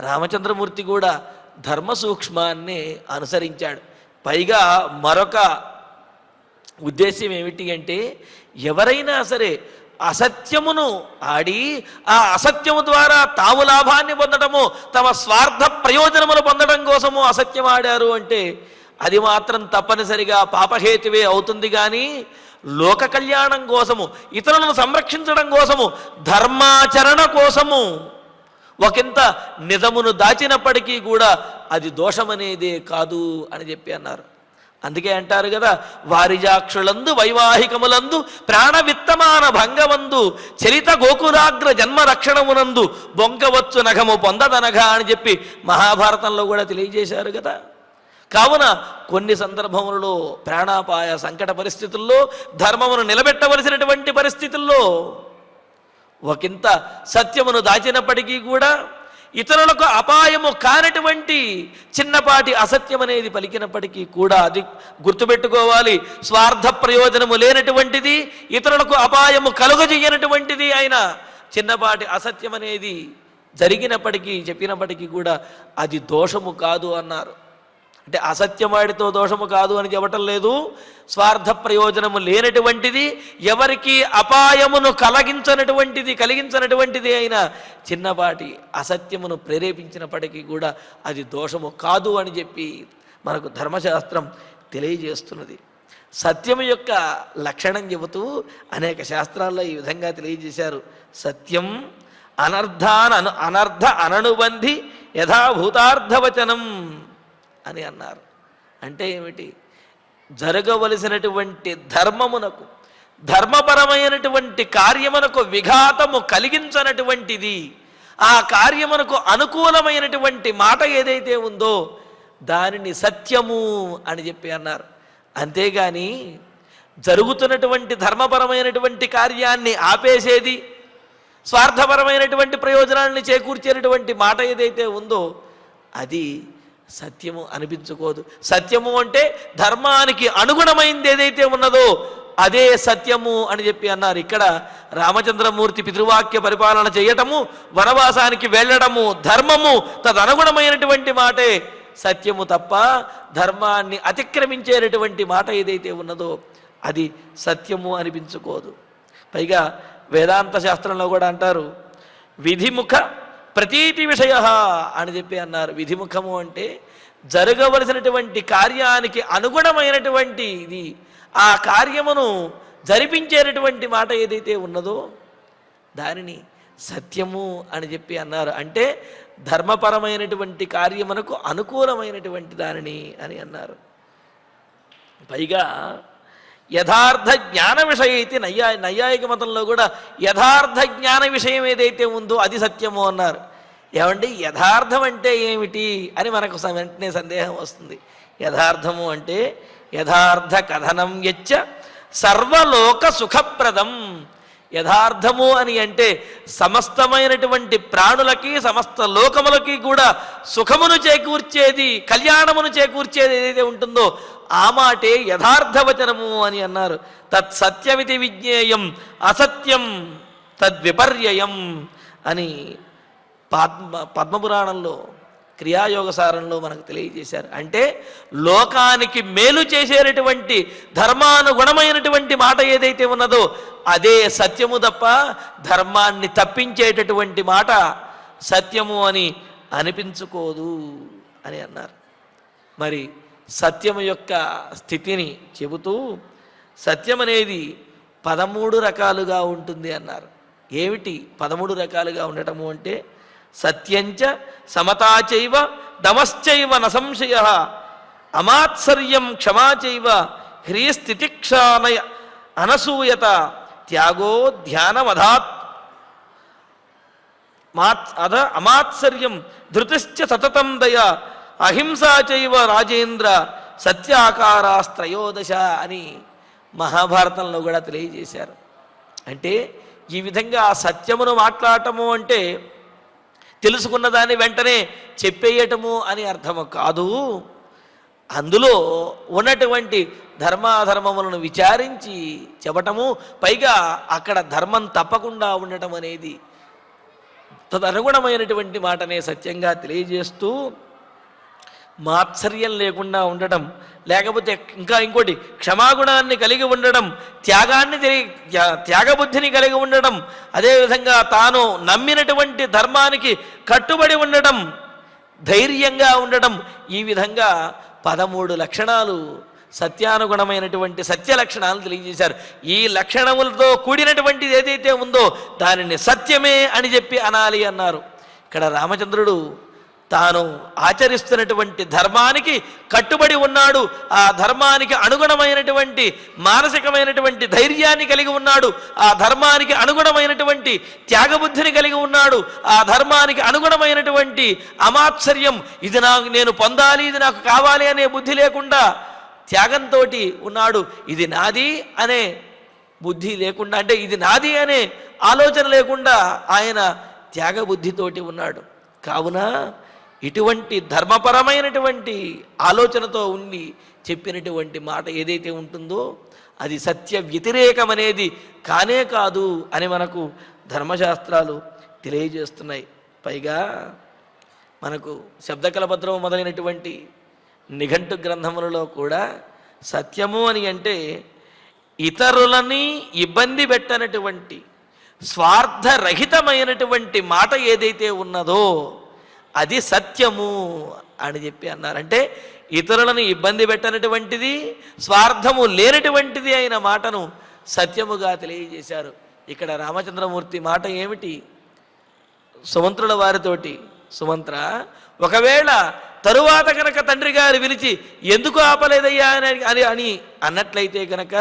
రామచంద్రమూర్తి కూడా ధర్మ సూక్ష్మాన్ని అనుసరించాడు. పైగా మరొక ఉద్దేశ్యం ఏమిటి అంటే ఎవరైనా సరే అసత్యమును ఆడి ఆ అసత్యము ద్వారా తాము లాభాన్ని పొందడము, తమ స్వార్థ ప్రయోజనములు పొందడం కోసము అసత్యం ఆడారు అంటే అది మాత్రం తప్పనిసరిగా పాపహేతువే అవుతుంది. కానీ లోక కళ్యాణం కోసము, ఇతరులను సంరక్షించడం కోసము, ధర్మాచరణ కోసము ఒకంత నిజమును దాచినప్పటికీ కూడా అది దోషమనేదే కాదు అని చెప్పి అన్నారు. అందుకే అంటారు కదా, వారిజాక్షులందు వైవాహికములందు ప్రాణవిత్తమాన భంగమందు చరిత గోకులాగ్ర జన్మ రక్షణమునందు బొంకవచ్చు నఘము పొందదనఘ అని చెప్పి మహాభారతంలో కూడా తెలియజేశారు కదా. కావున కొన్ని సందర్భములలో ప్రాణాపాయ సంకట పరిస్థితుల్లో ధర్మమును నిలబెట్టవలసినటువంటి పరిస్థితుల్లో ఒకంత సత్యమును దాచినప్పటికీ కూడా ఇతరులకు అపాయము కానటువంటి చిన్నపాటి అసత్యం అనేది పలికినప్పటికీ కూడా అది గుర్తుపెట్టుకోవాలి. స్వార్థ ప్రయోజనము లేనటువంటిది, ఇతరులకు అపాయము కలుగజేయనటువంటిది అయిన చిన్నపాటి అసత్యం అనేది జరిగినప్పటికీ చెప్పినప్పటికీ కూడా అది దోషము కాదు అన్నారు. అంటే అసత్యమాడితో దోషము కాదు అని చెప్పటం లేదు. స్వార్థ ప్రయోజనము లేనటువంటిది, ఎవరికి అపాయమును కలిగించనటువంటిది అయిన చిన్నపాటి అసత్యమును ప్రేరేపించినప్పటికీ కూడా అది దోషము కాదు అని చెప్పి మనకు ధర్మశాస్త్రం తెలియజేస్తున్నది. సత్యము యొక్క లక్షణం చెబుతూ అనేక శాస్త్రాల్లో ఈ విధంగా తెలియజేశారు. సత్యం అనర్థ అననుబంధి యథాభూతార్థవచనం అని అన్నారు. అంటే ఏమిటి? జరగవలసినటువంటి ధర్మమునకు, ధర్మపరమైనటువంటి కార్యమునకు విఘాతము కలిగించనటువంటిది, ఆ కార్యమునకు అనుకూలమైనటువంటి మాట ఏదైతే ఉందో దానిని సత్యము అని చెప్పి అన్నారు. అంతేగాని జరుగుతున్నటువంటి ధర్మపరమైనటువంటి కార్యాన్ని ఆపేసేది, స్వార్థపరమైనటువంటి ప్రయోజనాన్ని చేకూర్చేటువంటి మాట ఏదైతే ఉందో అది సత్యము అనిపించుకోదు. సత్యము అంటే ధర్మానికి అనుగుణమైంది ఏదైతే ఉన్నదో అదే సత్యము అని చెప్పి అన్నారు. ఇక్కడ రామచంద్రమూర్తి పితృవాక్య పరిపాలన చేయటము, వనవాసానికి వెళ్ళడము ధర్మము, తదనుగుణమైనటువంటి మాటే సత్యము తప్ప ధర్మాన్ని అతిక్రమించేటటువంటి మాట ఏదైతే ఉన్నదో అది సత్యము అనిపించుకోదు. పైగా వేదాంత శాస్త్రంలో కూడా అంటారు విధిముఖ ప్రతీతి విషయ అని చెప్పి అన్నారు. విధిముఖము అంటే జరగవలసినటువంటి కార్యానికి అనుగుణమైనటువంటి ఇది, ఆ కార్యమును జరిపించేటటువంటి మాట ఏదైతే ఉన్నదో దానిని సత్యము అని చెప్పి అన్నారు. అంటే ధర్మపరమైనటువంటి కార్యమునకు అనుకూలమైనటువంటి దానిని అని అన్నారు. పైగా యథార్థ జ్ఞాన విషయ అయితే నైయాయిక మతంలో కూడా యథార్థ జ్ఞాన విషయం ఏదైతే ఉందో అది సత్యము అన్నారు. ఏమండి యథార్థం అంటే ఏమిటి అని మనకు వెంటనే సందేహం వస్తుంది. యథార్థము అంటే యథార్థ కథనం యచ్చ సర్వలోక సుఖప్రదం. యథార్థము అని అంటే సమస్తమైనటువంటి ప్రాణులకి, సమస్త లోకములకి కూడా సుఖమును చేకూర్చేది, కళ్యాణమును చేకూర్చేది ఏదైతే ఉంటుందో ఆ మాటే యథార్థవచనము అని అన్నారు. తత్ సత్యమితి విజ్ఞేయం అసత్యం తద్విపర్యయం అని పద్మపురాణంలో క్రియాయోగ సారంలో మనకు తెలియజేశారు. అంటే లోకానికి మేలు చేసేటటువంటి ధర్మానుగుణమైనటువంటి మాట ఏదైతే ఉన్నదో అదే సత్యము తప్ప ధర్మాన్ని తప్పించేటటువంటి మాట సత్యము అని అనిపించుకోదు అని అన్నారు. మరి సత్యము యొక్క స్థితిని చెబుతూ సత్యం అనేది 13 రకాలుగా ఉంటుంది అన్నారు. ఏమిటి 13 రకాలుగా ఉండటము అంటే సత్యంచ సమతాచైవ దమశ్చైవ నసంశయ అమాత్సర్యం క్షమాచైవ హ్రీస్థితిక్షానయ అనసూయత త్యాగో ధ్యానమధాత్ అమాత్సర్యం ధృతిశ్చ సతతం దయ అహింసా చైవ రాజేంద్ర సత్యాకారాస్త్రయోదశ అని మహాభారతంలో కూడా తెలియజేశారు. అంటే ఈ విధంగా సత్యమును మాట్లాడటము అంటే తెలుసుకున్న దాన్ని వెంటనే చెప్పేయటము అని అర్థము కాదు. అందులో ఉన్నటువంటి ధర్మాధర్మములను విచారించి చెప్పటము, పైగా అక్కడ ధర్మం తప్పకుండా ఉండటం అనేది తదనుగుణమైనటువంటి మాటనే సత్యంగా తెలియజేస్తూ మాత్సర్యం లేకుండా ఉండటం, లేకపోతే ఇంకా ఇంకోటి క్షమాగుణాన్ని కలిగి ఉండడం, త్యాగబుద్ధిని కలిగి ఉండడం, అదేవిధంగా తాను నమ్మినటువంటి ధర్మానికి కట్టుబడి ఉండడం, ధైర్యంగా ఉండడం, ఈ విధంగా 13 లక్షణాలు సత్యానుగుణమైనటువంటి సత్య లక్షణాలు తెలియజేశారు. ఈ లక్షణములతో కూడినటువంటిది ఏదైతే ఉందో దానిని సత్యమే అని చెప్పి అనాలి అన్నారు. ఇక్కడ రామచంద్రుడు తాను ఆచరిస్తున్నటువంటి ధర్మానికి కట్టుబడి ఉన్నాడు. ఆ ధర్మానికి అనుగుణమైనటువంటి మానసికమైనటువంటి ధైర్యాన్ని కలిగి ఉన్నాడు. ఆ ధర్మానికి అనుగుణమైనటువంటి త్యాగబుద్ధిని కలిగి ఉన్నాడు. ఆ ధర్మానికి అనుగుణమైనటువంటి అమాత్సర్యం, ఇది నేను పొందాలి, ఇది నాకు కావాలి అనే బుద్ధి లేకుండా త్యాగంతో ఉన్నాడు. ఇది నాది అనే బుద్ధి లేకుండా, అంటే ఇది నాది అనే ఆలోచన లేకుండా ఆయన త్యాగబుద్ధితోటి ఉన్నాడు. కావున ఇటువంటి ధర్మపరమైనటువంటి ఆలోచనతో ఉండి చెప్పినటువంటి మాట ఏదైతే ఉంటుందో అది సత్య వ్యతిరేకం అనేది కానే కాదు అని మనకు ధర్మశాస్త్రాలు తెలియజేస్తున్నాయి. పైగా మనకు శబ్దకలపత్రం మొదలైనటువంటి నిఘంటు గ్రంథములలో కూడా సత్యము అని అంటే ఇతరులని ఇబ్బంది పెట్టనటువంటి స్వార్థరహితమైనటువంటి మాట ఏదైతే ఉన్నదో అది సత్యము అని చెప్పి అన్నారంటే ఇతరులను ఇబ్బంది పెట్టనటువంటిది, స్వార్థము లేనటువంటిది అయిన మాటను సత్యముగా తెలియజేశారు. ఇక్కడ రామచంద్రమూర్తి మాట ఏమిటి? సుమంత్రుల వారితోటి, సుమంత్ర, ఒకవేళ తరువాత కనుక తండ్రి గారు పిలిచి ఎందుకు ఆపలేదయ్యా అని అన్నట్లయితే కనుక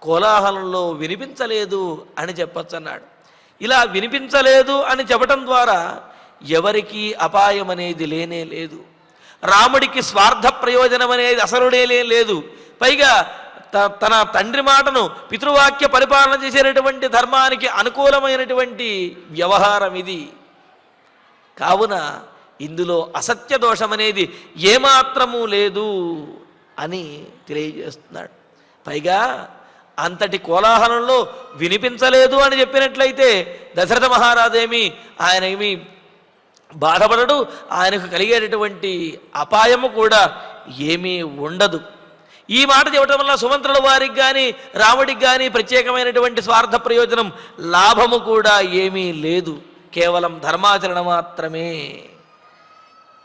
కోలాహలంలో వినిపించలేదు అని చెప్పచ్చు అన్నాడు. ఇలా వినిపించలేదు అని చెప్పటం ద్వారా ఎవరికి అపాయం అనేది లేనే లేదు. రాముడికి స్వార్థ ప్రయోజనం అనేది అసలుడే లేదు. పైగా తన తండ్రి మాటను పితృవాక్య పరిపాలన చేసేటటువంటి ధర్మానికి అనుకూలమైనటువంటి వ్యవహారం ఇది. కావున ఇందులో అసత్య దోషం అనేది ఏమాత్రమూ లేదు అని తెలియజేస్తున్నాడు. పైగా అంతటి కోలాహలంలో వినిపించలేదు అని చెప్పినట్లయితే దశరథ మహారాజు ఆయన ఏమీ బాధపడడు, ఆయనకు కలిగేటటువంటి అపాయము కూడా ఏమీ ఉండదు. ఈ మాట చెప్పడం వల్ల సుమంత్రుల వారికి కానీ రాముడికి కానీ ప్రత్యేకమైనటువంటి స్వార్థ ప్రయోజనం లాభము కూడా ఏమీ లేదు, కేవలం ధర్మాచరణ మాత్రమే.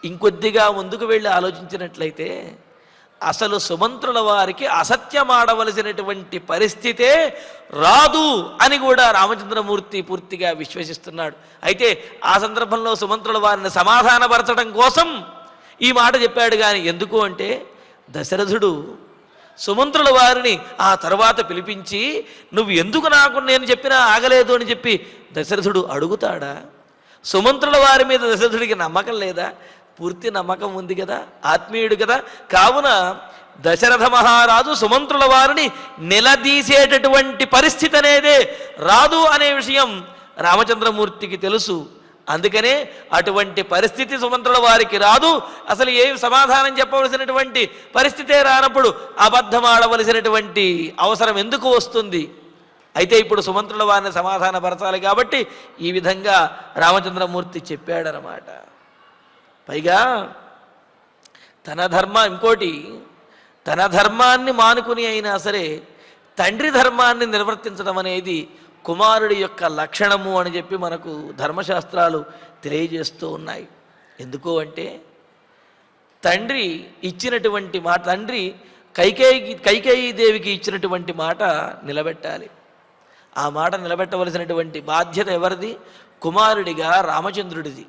ఇంకొద్దిగా ముందుకు వెళ్ళి ఆలోచించినట్లయితే అసలు సుమంత్రుల వారికి అసత్యమాడవలసినటువంటి పరిస్థితే రాదు అని కూడా రామచంద్రమూర్తి పూర్తిగా విశ్వసిస్తున్నాడు. అయితే ఆ సందర్భంలో సుమంత్రుల వారిని సమాధానపరచడం కోసం ఈ మాట చెప్పాడు. కానీ ఎందుకు అంటే దశరథుడు సుమంత్రుల వారిని ఆ తర్వాత పిలిపించి నువ్వు ఎందుకు నాకు నేను చెప్పినా ఆగలేదు అని చెప్పి దశరథుడు అడుగుతాడా? సుమంత్రుల వారి మీద దశరథుడికి నమ్మకం లేదా? పూర్తి నమ్మకం ఉంది కదా, ఆత్మీయుడు కదా. కావున దశరథ మహారాజు సుమంత్రుల వారిని నిలదీసేటటువంటి పరిస్థితి అనేదే రాదు అనే విషయం రామచంద్రమూర్తికి తెలుసు. అందుకనే అటువంటి పరిస్థితి సుమంత్రుల వారికి రాదు. అసలు ఏ సమాధానం చెప్పవలసినటువంటి పరిస్థితే రానప్పుడు అబద్ధమాడవలసినటువంటి అవసరం ఎందుకు వస్తుంది? అయితే ఇప్పుడు సుమంత్రుల వారిని సమాధానపరచాలి కాబట్టి ఈ విధంగా రామచంద్రమూర్తి చెప్పాడనమాట. పైగా తన ధర్మాన్ని మానుకుని అయినా సరే తండ్రి ధర్మాన్ని నిర్వర్తించడం అనేది కుమారుడి యొక్క లక్షణము అని చెప్పి మనకు ధర్మశాస్త్రాలు తెలియజేస్తూ ఉన్నాయి. ఎందుకు అంటే తండ్రి ఇచ్చినటువంటి మాట, తండ్రి కైకేయి దేవికి ఇచ్చినటువంటి మాట నిలబెట్టాలి. ఆ మాట నిలబెట్టవలసినటువంటి బాధ్యత ఎవరిది? కుమారుడిగా రామచంద్రుడిది.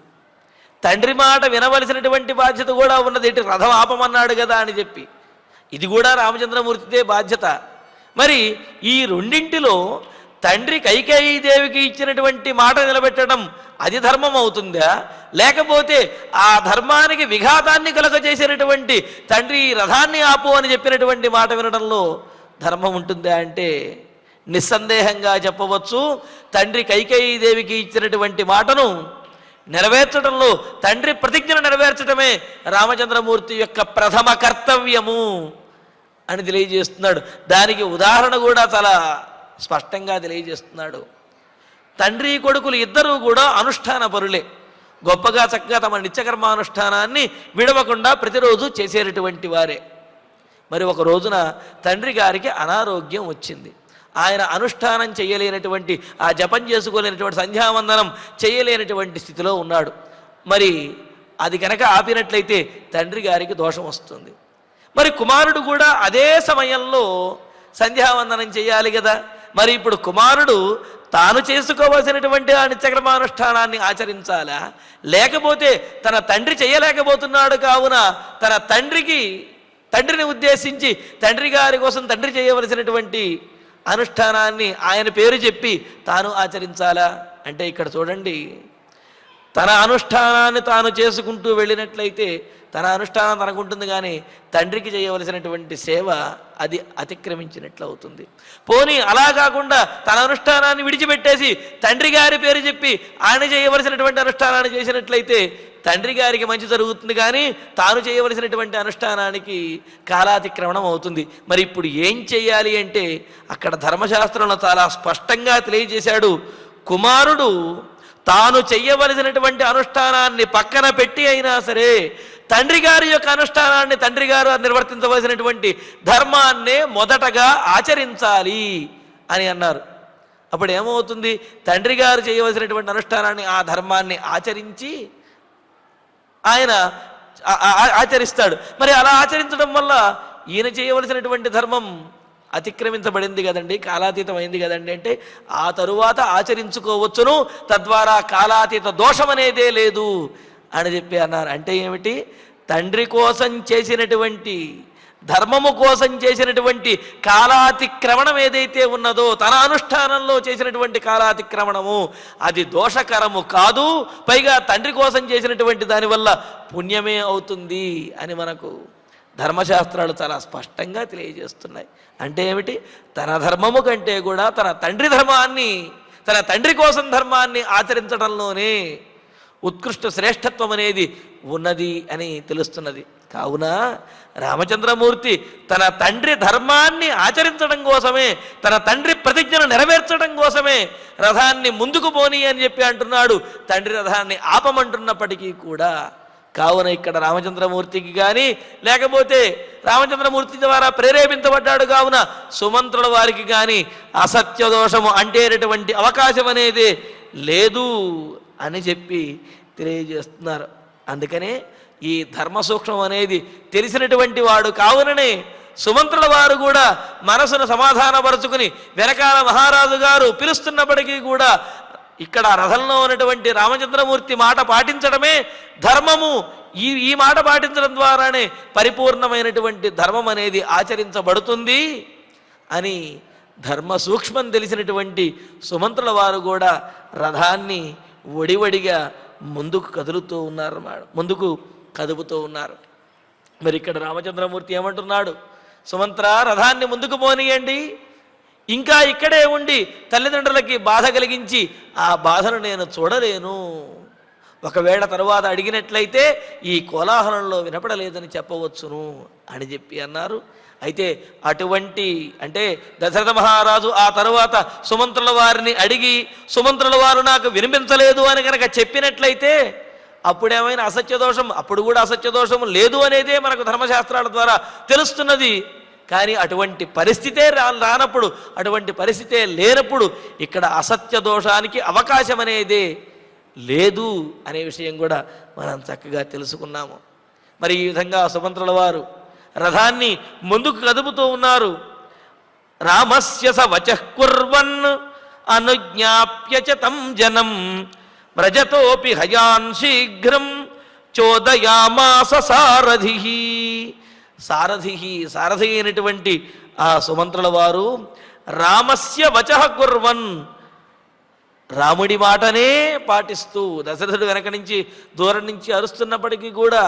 తండ్రి మాట వినవలసినటువంటి బాధ్యత కూడా ఉన్నది. ఇటు రథం ఆపమన్నాడు కదా అని చెప్పి ఇది కూడా రామచంద్రమూర్తిదే బాధ్యత. మరి ఈ రెండింటిలో తండ్రి కైకేయి దేవికి ఇచ్చినటువంటి మాట నిలబెట్టడం అది ధర్మం అవుతుందా? లేకపోతే ఆ ధర్మానికి విఘాతాన్ని కలుగజేసినటువంటి తండ్రి రథాన్ని ఆపు అని చెప్పినటువంటి మాట వినడంలో ధర్మం ఉంటుందా అంటే నిస్సందేహంగా చెప్పవచ్చు. తండ్రి కైకేయి దేవికి ఇచ్చినటువంటి మాటను నెరవేర్చడంలో, తండ్రి ప్రతిజ్ఞను నెరవేర్చడమే రామచంద్రమూర్తి యొక్క ప్రథమ కర్తవ్యము అని తెలియజేస్తున్నాడు. దానికి ఉదాహరణ కూడా చాలా స్పష్టంగా తెలియజేస్తున్నాడు. తండ్రి కొడుకులు ఇద్దరూ కూడా అనుష్ఠాన పరులే. గొప్పగా చక్కగా తమ నిత్యకర్మానుష్ఠానాన్ని విడవకుండా ప్రతిరోజు చేసేటటువంటి వారే. మరి ఒక రోజున తండ్రి గారికి అనారోగ్యం వచ్చింది. ఆయన అనుష్ఠానం చేయలేనటువంటి, ఆ జపం చేసుకోలేనటువంటి, సంధ్యావందనం చేయలేనటువంటి స్థితిలో ఉన్నాడు. మరి అది కనుక ఆపినట్లయితే తండ్రి గారికి దోషం వస్తుంది. మరి కుమారుడు కూడా అదే సమయంలో సంధ్యావందనం చేయాలి కదా. మరి ఇప్పుడు కుమారుడు తాను చేసుకోవలసినటువంటి ఆ నిత్యకర్మానుష్ఠానాన్ని ఆచరించాలా, లేకపోతే తన తండ్రి చేయలేకపోతున్నాడు కావున తన తండ్రిని ఉద్దేశించి తండ్రి గారి కోసం తండ్రి చేయవలసినటువంటి అనుష్ఠానాన్ని ఆయన పేరు చెప్పి తాను ఆచరించాలా అంటే ఇక్కడ చూడండి, తన అనుష్ఠానాన్ని తాను చేసుకుంటూ వెళ్ళినట్లయితే తన అనుష్ఠానం తనకుంటుంది, కానీ తండ్రికి చేయవలసినటువంటి సేవ అది అతిక్రమించినట్లు అవుతుంది. పోనీ అలా కాకుండా తన అనుష్ఠానాన్ని విడిచిపెట్టేసి తండ్రి గారి పేరు చెప్పి ఆయన చేయవలసినటువంటి అనుష్ఠానాన్ని చేసినట్లయితే తండ్రి గారికి మంచి జరుగుతుంది, కానీ తాను చేయవలసినటువంటి అనుష్ఠానానికి కాలాతిక్రమణం అవుతుంది. మరి ఇప్పుడు ఏం చెయ్యాలి అంటే అక్కడ ధర్మశాస్త్రంలో చాలా స్పష్టంగా తెలియజేశాడు. కుమారుడు తాను చెయ్యవలసినటువంటి అనుష్ఠానాన్ని పక్కన పెట్టి అయినా సరే తండ్రి గారి యొక్క అనుష్ఠానాన్ని తండ్రి గారు నిర్వర్తించవలసినటువంటి ధర్మాన్నే మొదటగా ఆచరించాలి అని అన్నారు. అప్పుడు ఏమవుతుంది, తండ్రి గారు చేయవలసినటువంటి అనుష్ఠానాన్ని ఆ ధర్మాన్ని ఆచరించి ఆయన ఆచరిస్తాడు. మరి అలా ఆచరించడం వల్ల ఈయన చేయవలసినటువంటి ధర్మం అతిక్రమించబడింది కదండి, కాలాతీతం అయింది కదండి అంటే ఆ తరువాత ఆచరించుకోవచ్చును, తద్వారా కాలాతీత దోషం అనేదే లేదు అని చెప్పి అన్నారు. అంటే ఏమిటి, తండ్రి కోసం చేసినటువంటి ధర్మము కోసం చేసినటువంటి కాలాతిక్రమణం ఏదైతే ఉన్నదో, తన అనుష్ఠానంలో చేసినటువంటి కాలాతిక్రమణము అది దోషకరము కాదు, పైగా తండ్రి కోసం చేసినటువంటి దానివల్ల పుణ్యమే అవుతుంది అని మనకు ధర్మశాస్త్రాలు చాలా స్పష్టంగా తెలియజేస్తున్నాయి. అంటే ఏమిటి, తన ధర్మము కంటే కూడా తన తండ్రి ధర్మాన్ని, తన తండ్రి కోసం ధర్మాన్ని ఆచరించడంలోనే ఉత్కృష్ట శ్రేష్టత్వం అనేది ఉన్నది అని తెలుస్తున్నది. కావున రామచంద్రమూర్తి తన తండ్రి ధర్మాన్ని ఆచరించడం కోసమే, తన తండ్రి ప్రతిజ్ఞను నెరవేర్చడం కోసమే రథాన్ని ముందుకు పోని అని చెప్పి అంటున్నాడు, తండ్రి రథాన్ని ఆపమంటున్నప్పటికీ కూడా. కావున ఇక్కడ రామచంద్రమూర్తికి కానీ లేకపోతే రామచంద్రమూర్తి ద్వారా ప్రేరేపించబడ్డాడు కావున సుమంత్రుల వారికి కానీ అసత్య దోషము అంటేటటువంటి అవకాశం అనేది లేదు అని చెప్పి తెలియజేస్తున్నారు. అందుకనే ఈ ధర్మ సూక్ష్మం అనేది తెలిసినటువంటి వాడు కావుననే సుమంత్రుల వారు కూడా మనసును సమాధానపరుచుకుని వెనకాల మహారాజు గారు పిలుస్తున్నప్పటికీ కూడా ఇక్కడ రథంలో ఉన్నటువంటి రామచంద్రమూర్తి మాట పాటించడమే ధర్మము, ఈ మాట పాటించడం ద్వారానే పరిపూర్ణమైనటువంటి ధర్మం అనేది ఆచరించబడుతుంది అని ధర్మ సూక్ష్మం తెలిసినటువంటి సుమంత్రుల వారు కూడా రథాన్ని ఒడివడిగా ముందుకు కదుపుతూ ఉన్నారు. మరి ఇక్కడ రామచంద్రమూర్తి ఏమంటున్నాడు, సుమంత్ర రథాన్ని ముందుకు పోనీయండి, ఇంకా ఇక్కడే ఉండి తల్లిదండ్రులకి బాధ కలిగించి ఆ బాధను నేను చూడలేను, ఒకవేళ తరువాత అడిగినట్లయితే ఈ కోలాహలంలో వినపడలేదని చెప్పవచ్చును అని చెప్పి అన్నారు. అయితే అటువంటి అంటే దశరథ మహారాజు ఆ తరువాత సుమంత్రుల వారిని అడిగి సుమంత్రుల వారు నాకు వినిపించలేదు అని కనుక చెప్పినట్లయితే అప్పుడేమైనా అసత్యదోషం, అప్పుడు కూడా అసత్యదోషం లేదు అనేదే మనకు ధర్మశాస్త్రాల ద్వారా తెలుస్తున్నది. కానీ అటువంటి పరిస్థితే రానప్పుడు, అటువంటి పరిస్థితే లేనప్పుడు ఇక్కడ అసత్య దోషానికి అవకాశం అనేదే లేదు అనే విషయం కూడా మనం చక్కగా తెలుసుకున్నాము. మరి ఈ విధంగా సుమంత్రుల వారు రథాన్ని ముందుకు కదుపుతూ ఉన్నారు. రామస్య స వచః కుర్వన్ అనుజ్ఞాప్య చ తం జనం వ్రజతోపి హయాన్ శీఘ్రం చోదయామాస సారథి. సారథి అయినటువంటి ఆ సుమంత్రుల వారు రామస్య వచః కుర్వన్, రాముడి మాటనే పాటిస్తూ, దశరథుడు వెనక నుంచి దూరం నుంచి అరుస్తున్నప్పటికీ కూడా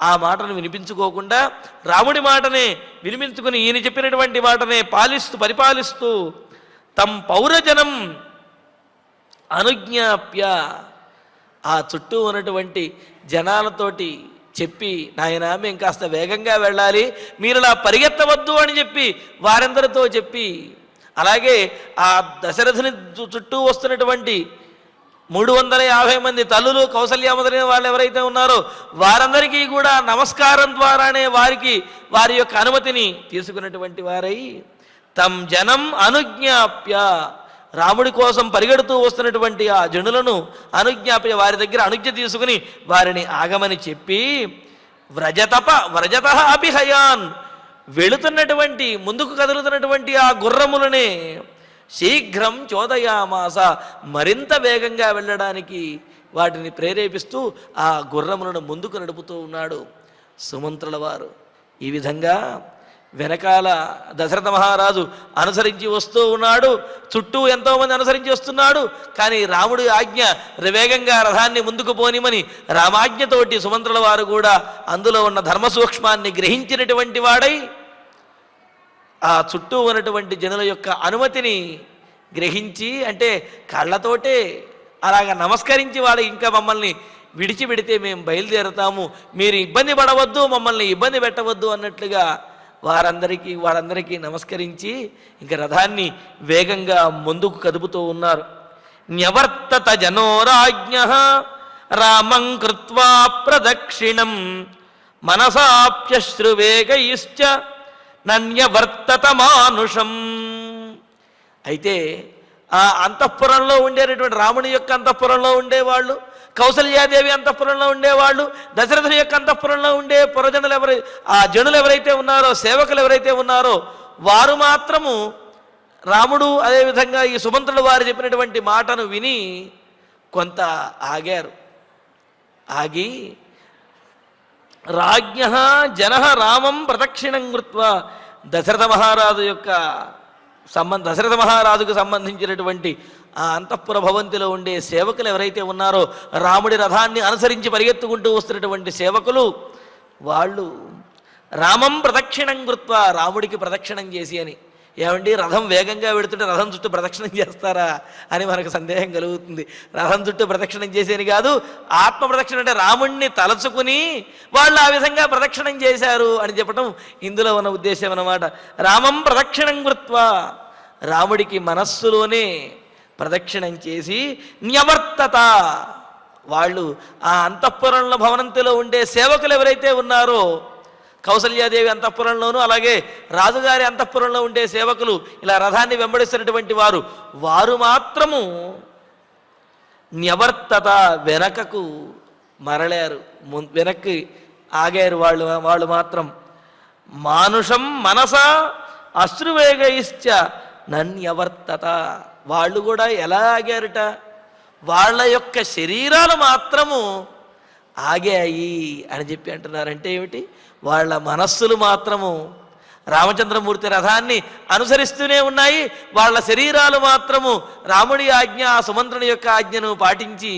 ఆ మాటను వినిపించుకోకుండా రాముడి మాటనే వినిపించుకుని ఈయన చెప్పినటువంటి మాటనే పరిపాలిస్తూ తం పౌరజనం అనుజ్ఞాప్య, ఆ చుట్టూ ఉన్నటువంటి జనాలతోటి చెప్పి, నాయన మేము కాస్త వేగంగా వెళ్ళాలి, మీరులా పరిగెత్తవద్దు అని చెప్పి వారందరితో చెప్పి, అలాగే ఆ దశరథుని చుట్టూ వస్తున్నటువంటి 350 మంది తల్లులు కౌసల్య మొదలైన వాళ్ళు ఎవరైతే ఉన్నారో వారందరికీ కూడా నమస్కారం ద్వారానే వారి యొక్క అనుమతిని తీసుకున్నటువంటి వారై తం జనం అనుజ్ఞాప్య, రాముడి కోసం పరిగెడుతూ వస్తున్నటువంటి ఆ జనులను అనుజ్ఞాప్య, వారి దగ్గర అనుజ్ఞ తీసుకుని వారిని ఆగమని చెప్పి వ్రజత అభిహయాన్, వెళుతున్నటువంటి ముందుకు కదులుతున్నటువంటి ఆ గుర్రములనే శీఘ్రం చోదయామాస, మరింత వేగంగా వెళ్ళడానికి వాటిని ప్రేరేపిస్తూ ఆ గుర్రములను ముందుకు నడుపుతూ ఉన్నాడు సుమంత్రుల వారు. ఈ విధంగా వెనకాల దశరథ మహారాజు అనుసరించి వస్తూ ఉన్నాడు, చుట్టూ ఎంతోమంది అనుసరించి వస్తున్నాడు. కానీ రాముడి ఆజ్ఞ వేగంగా రథాన్ని ముందుకు పోనిమని రామాజ్ఞతోటి సుమంత్రుల వారు కూడా అందులో ఉన్న ధర్మ సూక్ష్మాన్ని గ్రహించినటువంటి వాడై ఆ చుట్టూ ఉన్నటువంటి జనుల యొక్క అనుమతిని గ్రహించి, అంటే కళ్ళతోటే అలాగ నమస్కరించి వాడు ఇంకా మమ్మల్ని విడిచిపెడితే మేము బయలుదేరుతాము, మీరు ఇబ్బంది పడవద్దు, మమ్మల్ని ఇబ్బంది పెట్టవద్దు అన్నట్లుగా వాళ్ళందరికీ నమస్కరించి ఇంకా రథాన్ని వేగంగా ముందుకు కదుపుతూ ఉన్నారు. న్యవర్తత జనోరాజ్ఞ రామం కృత్వా ప్రదక్షిణం మనసాప్యశ్రువేగైశ్చ నన్యవర్తత మానుషం. అయితే ఆ అంతఃపురంలో ఉండేటటువంటి రాముని యొక్క అంతఃపురంలో ఉండేవాళ్ళు, కౌసల్యాదేవి అంతఃపురంలో ఉండేవాళ్ళు, దశరథుని యొక్క అంతఃపురంలో ఉండే పురజనులు ఆ జనులు ఎవరైతే ఉన్నారో, సేవకులు ఎవరైతే ఉన్నారో వారు మాత్రము రాముడు అదేవిధంగా ఈ సుమంత్రుడు వారు చెప్పినటువంటి మాటను విని కొంత ఆగారు. ఆగి రాజ్ఞ జన రామం ప్రదక్షిణం కృత్వా, దశరథ మహారాజుకు సంబంధించినటువంటి ఆ అంతఃపుర భవంతిలో ఉండే సేవకులు ఎవరైతే ఉన్నారో, రాముడి రథాన్ని అనుసరించి పరిగెత్తుకుంటూ వస్తున్నటువంటి సేవకులు, వాళ్ళు రామం ప్రదక్షిణం కృత్వా, రాముడికి ప్రదక్షిణం చేసి అని. ఏమండి, రథం వేగంగా వెడుతుంటే రథం చుట్టూ ప్రదక్షిణం చేస్తారా అని మనకు సందేహం కలుగుతుంది. రథం చుట్టూ ప్రదక్షిణం చేసేది కాదు, ఆత్మ ప్రదక్షిణ అంటే రాముణ్ణి తలచుకుని వాళ్ళు ఆ విధంగా ప్రదక్షిణం చేశారు అని చెప్పటం ఇందులో ఉన్న ఉద్దేశం అన్నమాట. రామం ప్రదక్షిణం కృత్వా, రాముడికి మనస్సులోనే ప్రదక్షిణం చేసి న్యవర్తత, వాళ్ళు ఆ అంతఃపురంలో భవనంతిలో ఉండే సేవకులు ఎవరైతే ఉన్నారో, కౌసల్యాదేవి అంతఃపురంలోనూ అలాగే రాజుగారి అంతఃపురంలో ఉండే సేవకులు ఇలా రథాన్ని వెంబడిస్తున్నటువంటి వారు మాత్రము న్యవర్తత, వెనకకు మరలారు, వెనక్కి ఆగారు. వాళ్ళు మాత్రం మానుషం మనస అశ్రువేగైశ్చ నన్యవర్తత, వాళ్ళు కూడా ఎలా ఆగారుట, వాళ్ళ యొక్క శరీరాలు మాత్రము ఆగాయి అని చెప్పి అంటున్నారంటే ఏమిటి, వాళ్ళ మనస్సులు మాత్రము రామచంద్రమూర్తి రథాన్ని అనుసరిస్తూనే ఉన్నాయి, వాళ్ళ శరీరాలు మాత్రము రాముడి ఆజ్ఞ సుమంత్రుని యొక్క ఆజ్ఞను పాటించి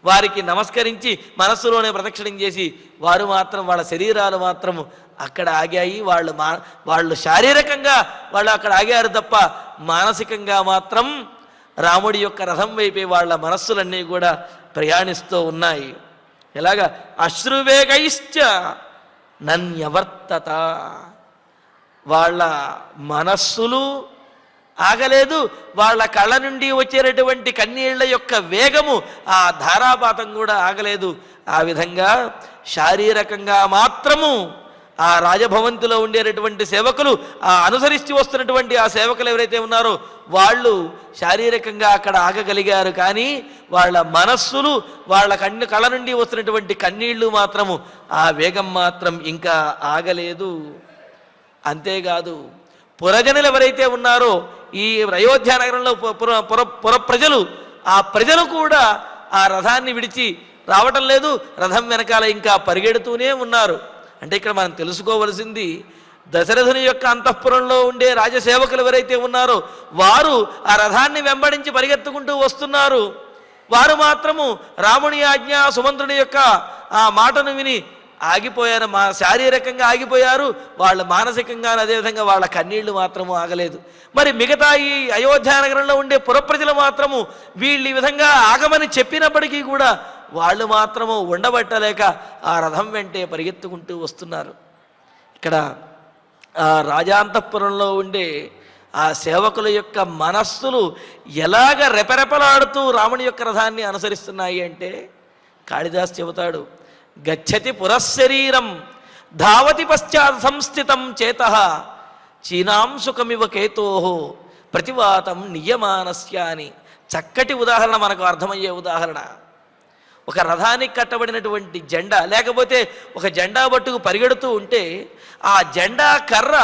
వారికి నమస్కరించి మనస్సులోనే ప్రదక్షిణం చేసి వారు మాత్రం వాళ్ళ శరీరాలు మాత్రము అక్కడ ఆగాయి. వాళ్ళు శారీరకంగా వాళ్ళు అక్కడ ఆగారు తప్ప మానసికంగా మాత్రం రాముడి యొక్క రథం వైపే వాళ్ళ మనస్సులన్నీ కూడా ప్రయాణిస్తూ ఉన్నాయి. ఎలాగా అశ్రువేగైశ్చ నన్యవర్తత, వాళ్ళ మనస్సులు ఆగలేదు, వాళ్ళ కళ్ళ నుండి వచ్చేటటువంటి కన్నీళ్ల యొక్క వేగము, ఆ ధారాపాతం కూడా ఆగలేదు. ఆ విధంగా శారీరకంగా మాత్రము ఆ రాజభవంతిలో ఉండేటటువంటి సేవకులు, ఆ అనుసరించి వస్తున్నటువంటి ఆ సేవకులు ఎవరైతే ఉన్నారో వాళ్ళు శారీరకంగా అక్కడ ఆగగలిగారు. కానీ వాళ్ళ మనస్సులు, వాళ్ళ కళ్ళ నుండి వస్తున్నటువంటి కన్నీళ్లు మాత్రము, ఆ వేగం మాత్రం ఇంకా ఆగలేదు. అంతేకాదు, పురజనులు ఎవరైతే ఉన్నారో ఈ అయోధ్య నగరంలో పుర ప్రజలు, ఆ ప్రజలు కూడా ఆ రథాన్ని విడిచి రావటం లేదు, రథం వెనకాల ఇంకా పరిగెడుతూనే ఉన్నారు. అంటే ఇక్కడ మనం తెలుసుకోవలసింది, దశరథుని యొక్క అంతఃపురంలో ఉండే రాజసేవకులు ఎవరైతే ఉన్నారో వారు ఆ రథాన్ని వెంబడించి పరిగెత్తుకుంటూ వస్తున్నారు. వారు మాత్రము రాముని ఆజ్ఞ సుమంత్రుని యొక్క ఆ మాటను విని ఆగిపోయారు, శారీరకంగా ఆగిపోయారు. వాళ్ళు మానసికంగా అదేవిధంగా వాళ్ళ కన్నీళ్లు మాత్రము ఆగలేదు. మరి మిగతా ఈ అయోధ్య నగరంలో ఉండే పురప్రజలు మాత్రము వీళ్ళు ఈ విధంగా ఆగమని చెప్పినప్పటికీ కూడా వాళ్ళు మాత్రము ఉండబట్టలేక ఆ రథం వెంటే పరిగెత్తుకుంటూ వస్తున్నారు. ఇక్కడ ఆ రాజాంతఃపురంలో ఉండే ఆ సేవకుల యొక్క మనస్సులు ఎలాగ రెపరెపలాడుతూ రాముని యొక్క రథాన్ని అనుసరిస్తున్నాయి అంటే, కాళిదాస్ చెబుతాడు, గచ్చతి పురశరీరం ధావతి పశ్చాత్ సంస్థితం చేతః చీనాంసుకమివ కేతోహో ప్రతివాతం నియమానస్య అని. చక్కటి ఉదాహరణ, మనకు అర్థమయ్యే ఉదాహరణ. ఒక రథానికి కట్టబడినటువంటి జెండా, లేకపోతే ఒక జెండా పట్టుకు పరిగెడుతూ ఉంటే ఆ జెండా కర్ర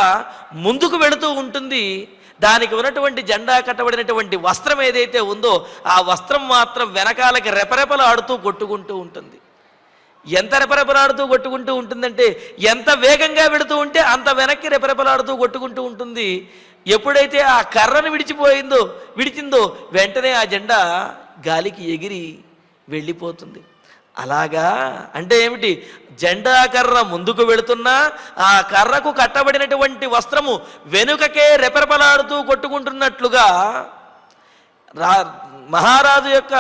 ముందుకు వెళుతూ ఉంటుంది, దానికి ఉన్నటువంటి జెండా కట్టబడినటువంటి వస్త్రం ఏదైతే ఉందో ఆ వస్త్రం మాత్రం వెనకాలకి రెపరెపలాడుతూ కొట్టుకుంటూ ఉంటుంది. ఎంత రెపరెపలాడుతూ కొట్టుకుంటూ ఉంటుందంటే ఎంత వేగంగా వెడుతూ ఉంటే అంత వెనక్కి రెపరెపలాడుతూ కొట్టుకుంటూ ఉంటుంది. ఎప్పుడైతే ఆ కర్రను విడిచిందో వెంటనే ఆ జెండా గాలికి ఎగిరి వెళ్ళిపోతుంది. అలాగా అంటే ఏమిటి? జెండా కర్ర ముందుకు వెళుతున్నా ఆ కర్రకు కట్టబడినటువంటి వస్త్రము వెనుకకే రెపరెపలాడుతూ కొట్టుకుంటున్నట్లుగా మహారాజు యొక్క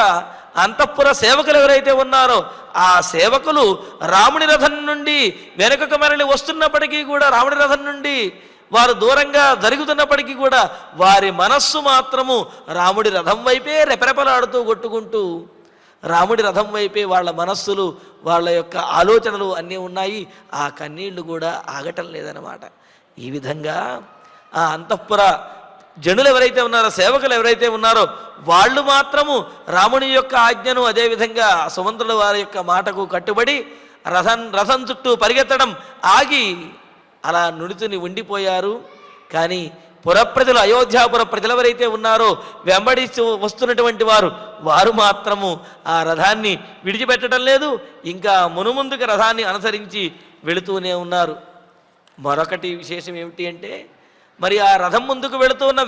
అంతఃపుర సేవకులు ఎవరైతే ఉన్నారో ఆ సేవకులు రాముని రథం నుండి వెనుకకు మరలి వస్తున్నప్పటికీ కూడా, రాముని రథం నుండి వారు దూరంగా జరుగుతున్నప్పటికీ కూడా వారి మనస్సు మాత్రము రాముడి రథం వైపే రెపరెపలాడుతూ కొట్టుకుంటూ, రాముడి రథం వైపే వాళ్ళ మనస్సులు, వాళ్ళ యొక్క ఆలోచనలు అన్నీ ఉన్నాయి. ఆ కన్నీళ్లు కూడా ఆగటం లేదన్నమాట. ఈ విధంగా ఆ అంతఃపుర జనులు ఎవరైతే ఉన్నారో, సేవకులు ఎవరైతే ఉన్నారో వాళ్ళు మాత్రము రాముని యొక్క ఆజ్ఞను, అదేవిధంగా సుమంత్రుల వారి యొక్క మాటకు కట్టుబడి రథం చుట్టూ పరిగెత్తడం ఆగి అలా నుడితుని ఉండిపోయారు. కానీ పురప్రజలు, అయోధ్యాపుర ప్రజలు ఎవరైతే ఉన్నారో వెంబడిస్తూ వస్తున్నటువంటి వారు మాత్రము ఆ రథాన్ని విడిచిపెట్టడం లేదు. ఇంకా మునుముందుకు రథాన్ని అనుసరించి వెళుతూనే ఉన్నారు. మరొకటి విశేషం ఏమిటి అంటే, మరి ఆ రథం ముందుకు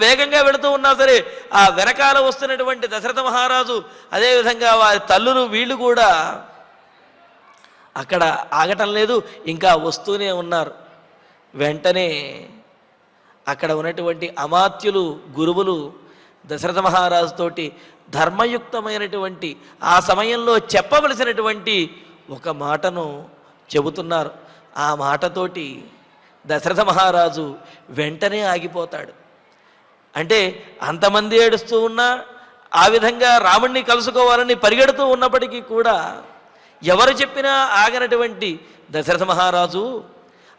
వేగంగా వెళుతూ ఉన్నా సరే ఆ వెనకాల వస్తున్నటువంటి దశరథ మహారాజు, అదేవిధంగా వారి తల్లులు, వీళ్ళు కూడా అక్కడ ఆగటం లేదు, ఇంకా వస్తూనే ఉన్నారు. వెంటనే అక్కడ ఉన్నటువంటి అమాత్యులు, గురువులు దశరథ మహారాజుతోటి ధర్మయుక్తమైనటువంటి ఆ సమయంలో చెప్పవలసినటువంటి ఒక మాటను చెబుతున్నారు. ఆ మాటతోటి దశరథ మహారాజు వెంటనే ఆగిపోతాడు. అంటే అంతమంది ఏడుస్తూ ఉన్నా, ఆ విధంగా రాముణ్ణి కలుసుకోవాలని పరిగెడుతూ ఉన్నప్పటికీ కూడా ఎవరు చెప్పినా ఆగనటువంటి దశరథ మహారాజు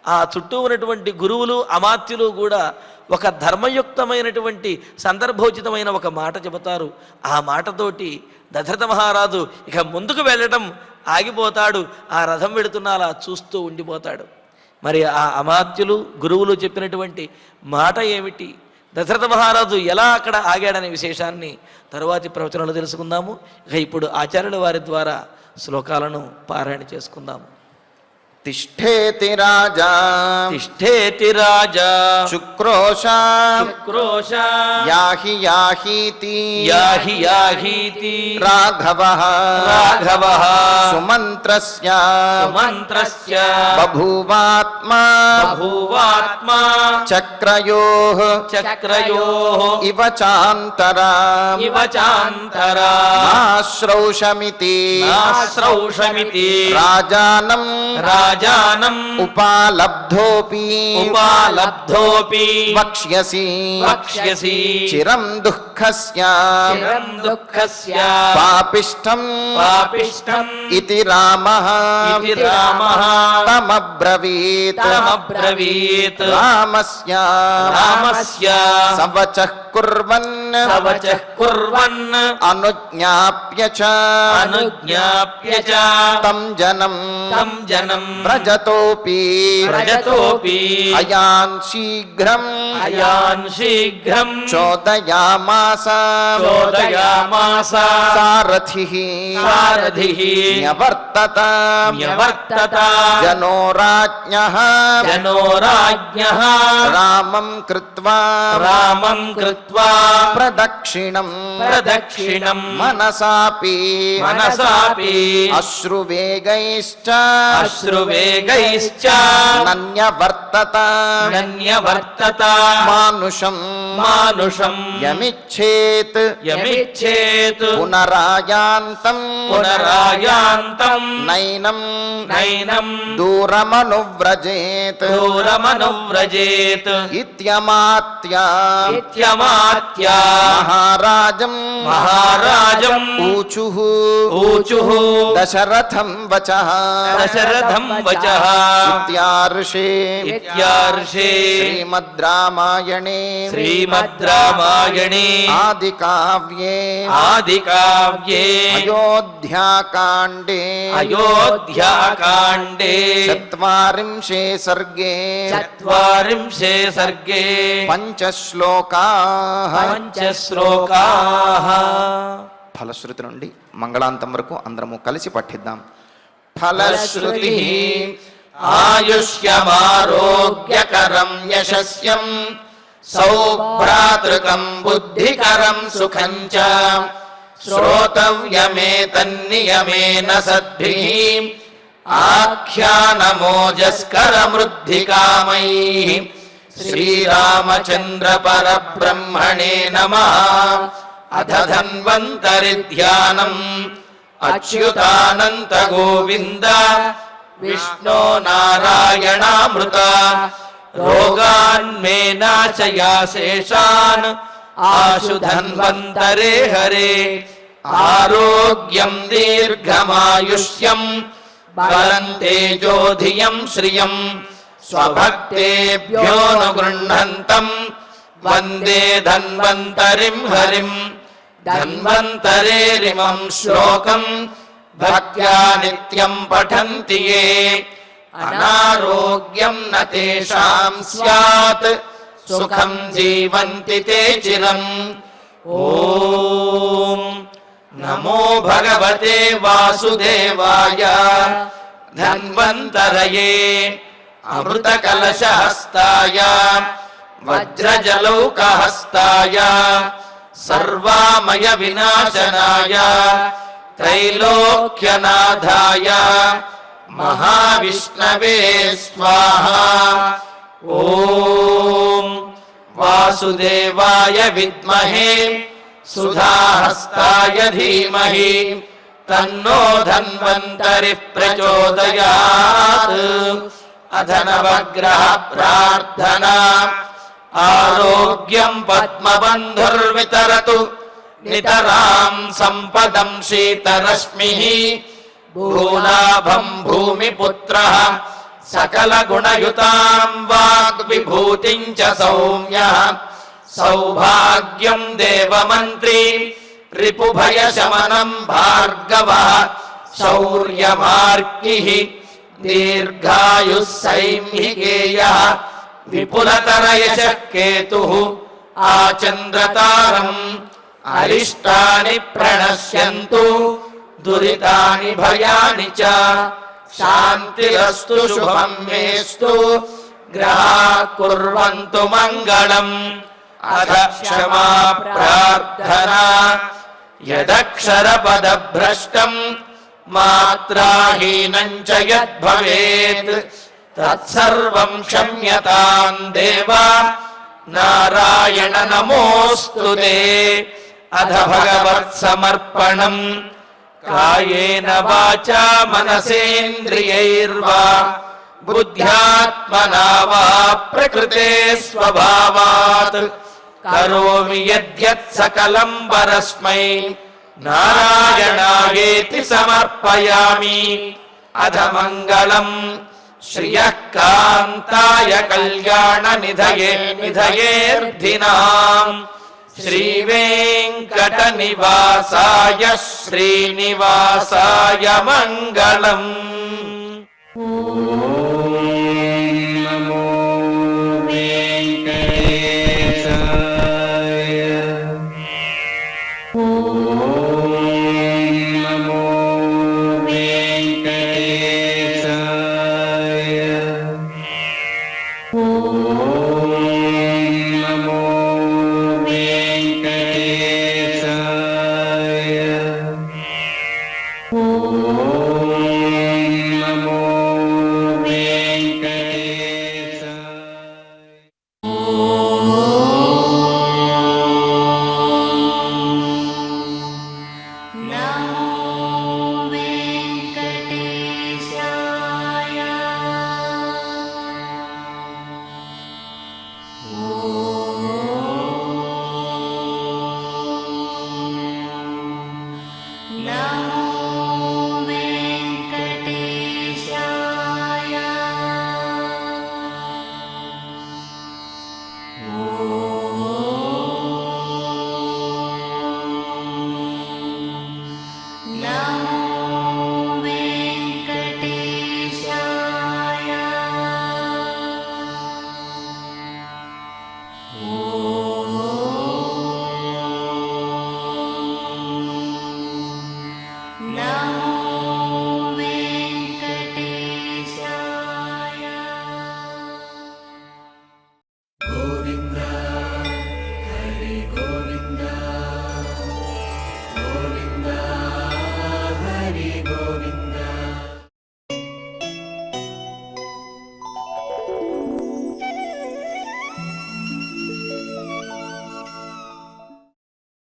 ఆ చుట్టూ ఉన్నటువంటి గురువులు, అమాత్యులు కూడా ఒక ధర్మయుక్తమైనటువంటి సందర్భోచితమైన ఒక మాట చెబుతారు. ఆ మాటతోటి దశరథ మహారాజు ఇక ముందుకు వెళ్ళటం ఆగిపోతాడు. ఆ రథం వెళుతున్నా అలా చూస్తూ ఉండిపోతాడు. మరి ఆ అమాత్యులు, గురువులు చెప్పినటువంటి మాట ఏమిటి, దశరథ మహారాజు ఎలా అక్కడ ఆగాడనే విశేషాన్ని తరువాతి ప్రవచనాలు తెలుసుకుందాము. ఇక ఇప్పుడు ఆచార్యుల వారి ద్వారా శ్లోకాలను పారాయణ చేసుకుందాము. తిష్ఠేతి రాజా శుక్రోశా యాహి యాహీతి రాఘవః సుమంత్రస్య బభూవాత్మా చక్రయోః ఇవ చాంతరా నాశ్రౌషమితి రాజానం ఉపాలబ్ధోపి వక్ష్యసి చిరం దుఃఖస్య పాపిష్టం ఇతి రామః తమబ్రవీత్ రామస్య సవచః కుర్వన్ అనుజ్ఞాప్య చ తం జనం వ్రజతోపి అయాన్ శీఘ్రం చోదయామాస సారథిః న్యవర్తత జనో రాజ్ఞః రామం కృత్వా ప్రదక్షిణం మనసాపి అశ్రువేగైశ్చ నన్యవర్తత మానుషం యమిచ్చేత్ పునరాయాంతం నైనం దూరమనువ్రజేత్ ఇత్యమాత్యా మహారాజం ఊచుః దశరథం వచః ఇత్యార్షే శ్రీమద్ రామాయణే శ్రీమద్రామాయణే ఆదికావ్యే ఆదికావ్యే అయోధ్యాకాండే అయోధ్యాకాండే చత్వారింశే సర్గే చత్వారింశే సర్గే పంచశ్లోకాః పంచశ్లోకాః. ఫలశ్రుతి నుండి మంగళాంతం వరకు అందరము కలిసి పఠిద్దాం. ఫలశ్రుతి ఆయుష్యమారోగ్యకరం యశస్యం సౌభ్రాతృకం బుద్ధికరం సుఖం చ శ్రోతవ్యమేతన్నియమేన సద్భిః ఆఖ్యానమోజస్కరమృద్ధికామైః. శ్రీరామచంద్ర పరబ్రహ్మణే నమః. అథ ధన్వంతరి ధ్యానం అచ్యుతానంత గోవింద విష్ణో నారాయణామృత రోగాన్మే నాశయా శేషాన్ ఆశు ధన్వంతరే హరే. ఆరోగ్యం దీర్ఘమాయుష్యం బలం తేజోధియం శ్రియం స్వభక్తేభ్యోనుగృహంతం వందే ధన్వంతరిం హరిం. ధన్వంతరేరిమం శ్లోకం భక్త్యా నిత్యం పఠంతి యే అనారోగ్యం న తేషాం స్యాత్ సుఖం జీవంతి తే చిరం. ఓం నమో భగవతే వాసుదేవాయ ధన్వంతరయే అమృతకలశహస్తాయ వజ్రజలౌకహస్తాయ సర్వామయ వినాశనాయ త్రైలోక్యనాథాయ మహావిష్ణవే స్వాహా. ఓం వాసుదేవాయ విద్మహే సుధాహస్తాయ ధీమహి తన్నో ధన్వంతరి ప్రచోదయాత్. అథ నవగ్రహ ప్రార్థనా. ఆరోగ్యం పద్మబంధుర్వితరతు నితరాం సంపదం శీతరశ్మిః. భూలాభం భూమిపుత్రః సకలగుణయుతాం వాగ్విభూతిం చ సౌమ్యః. సౌభాగ్యం దేవమంత్రీ రిపుభయశమనం భార్గవః. శౌర్యమార్కిః దీర్ఘాయుః సైంహికేయః. విపులతరయశః కేతుః ఆచంద్రతారం. అరిష్టాని ప్రణశ్యంతు దురితాని భయాని చ. శాంతిరస్తు శుభం మేస్తు గ్రహాః కుర్వంతు మంగళం. అథ క్షమా ప్రార్థనా. యదక్షరపదభ్రష్టం మాత్రాహీనం చ యద్భవేత్ తత్సర్వం క్షమ్యతాం దేవా నారాయణ నమోస్తుతే. అథ భగవత్సమర్పణం. కాయేన వాచా మనసేంద్రియైర్వా బుద్ధ్యాత్మనా వా ప్రకృతే స్వభావాత్ కరోమి యద్యత్ సకలం పరస్మై నారాయణాయేతి సమర్పయామి. అథ మంగళం శ్రియః కాంతాయ కళ్యాణ నిధయే నిధయేర్ధినాం. శ్రీవేంకట నివాసాయ శ్రీనివాసాయ మంగళం. ఓం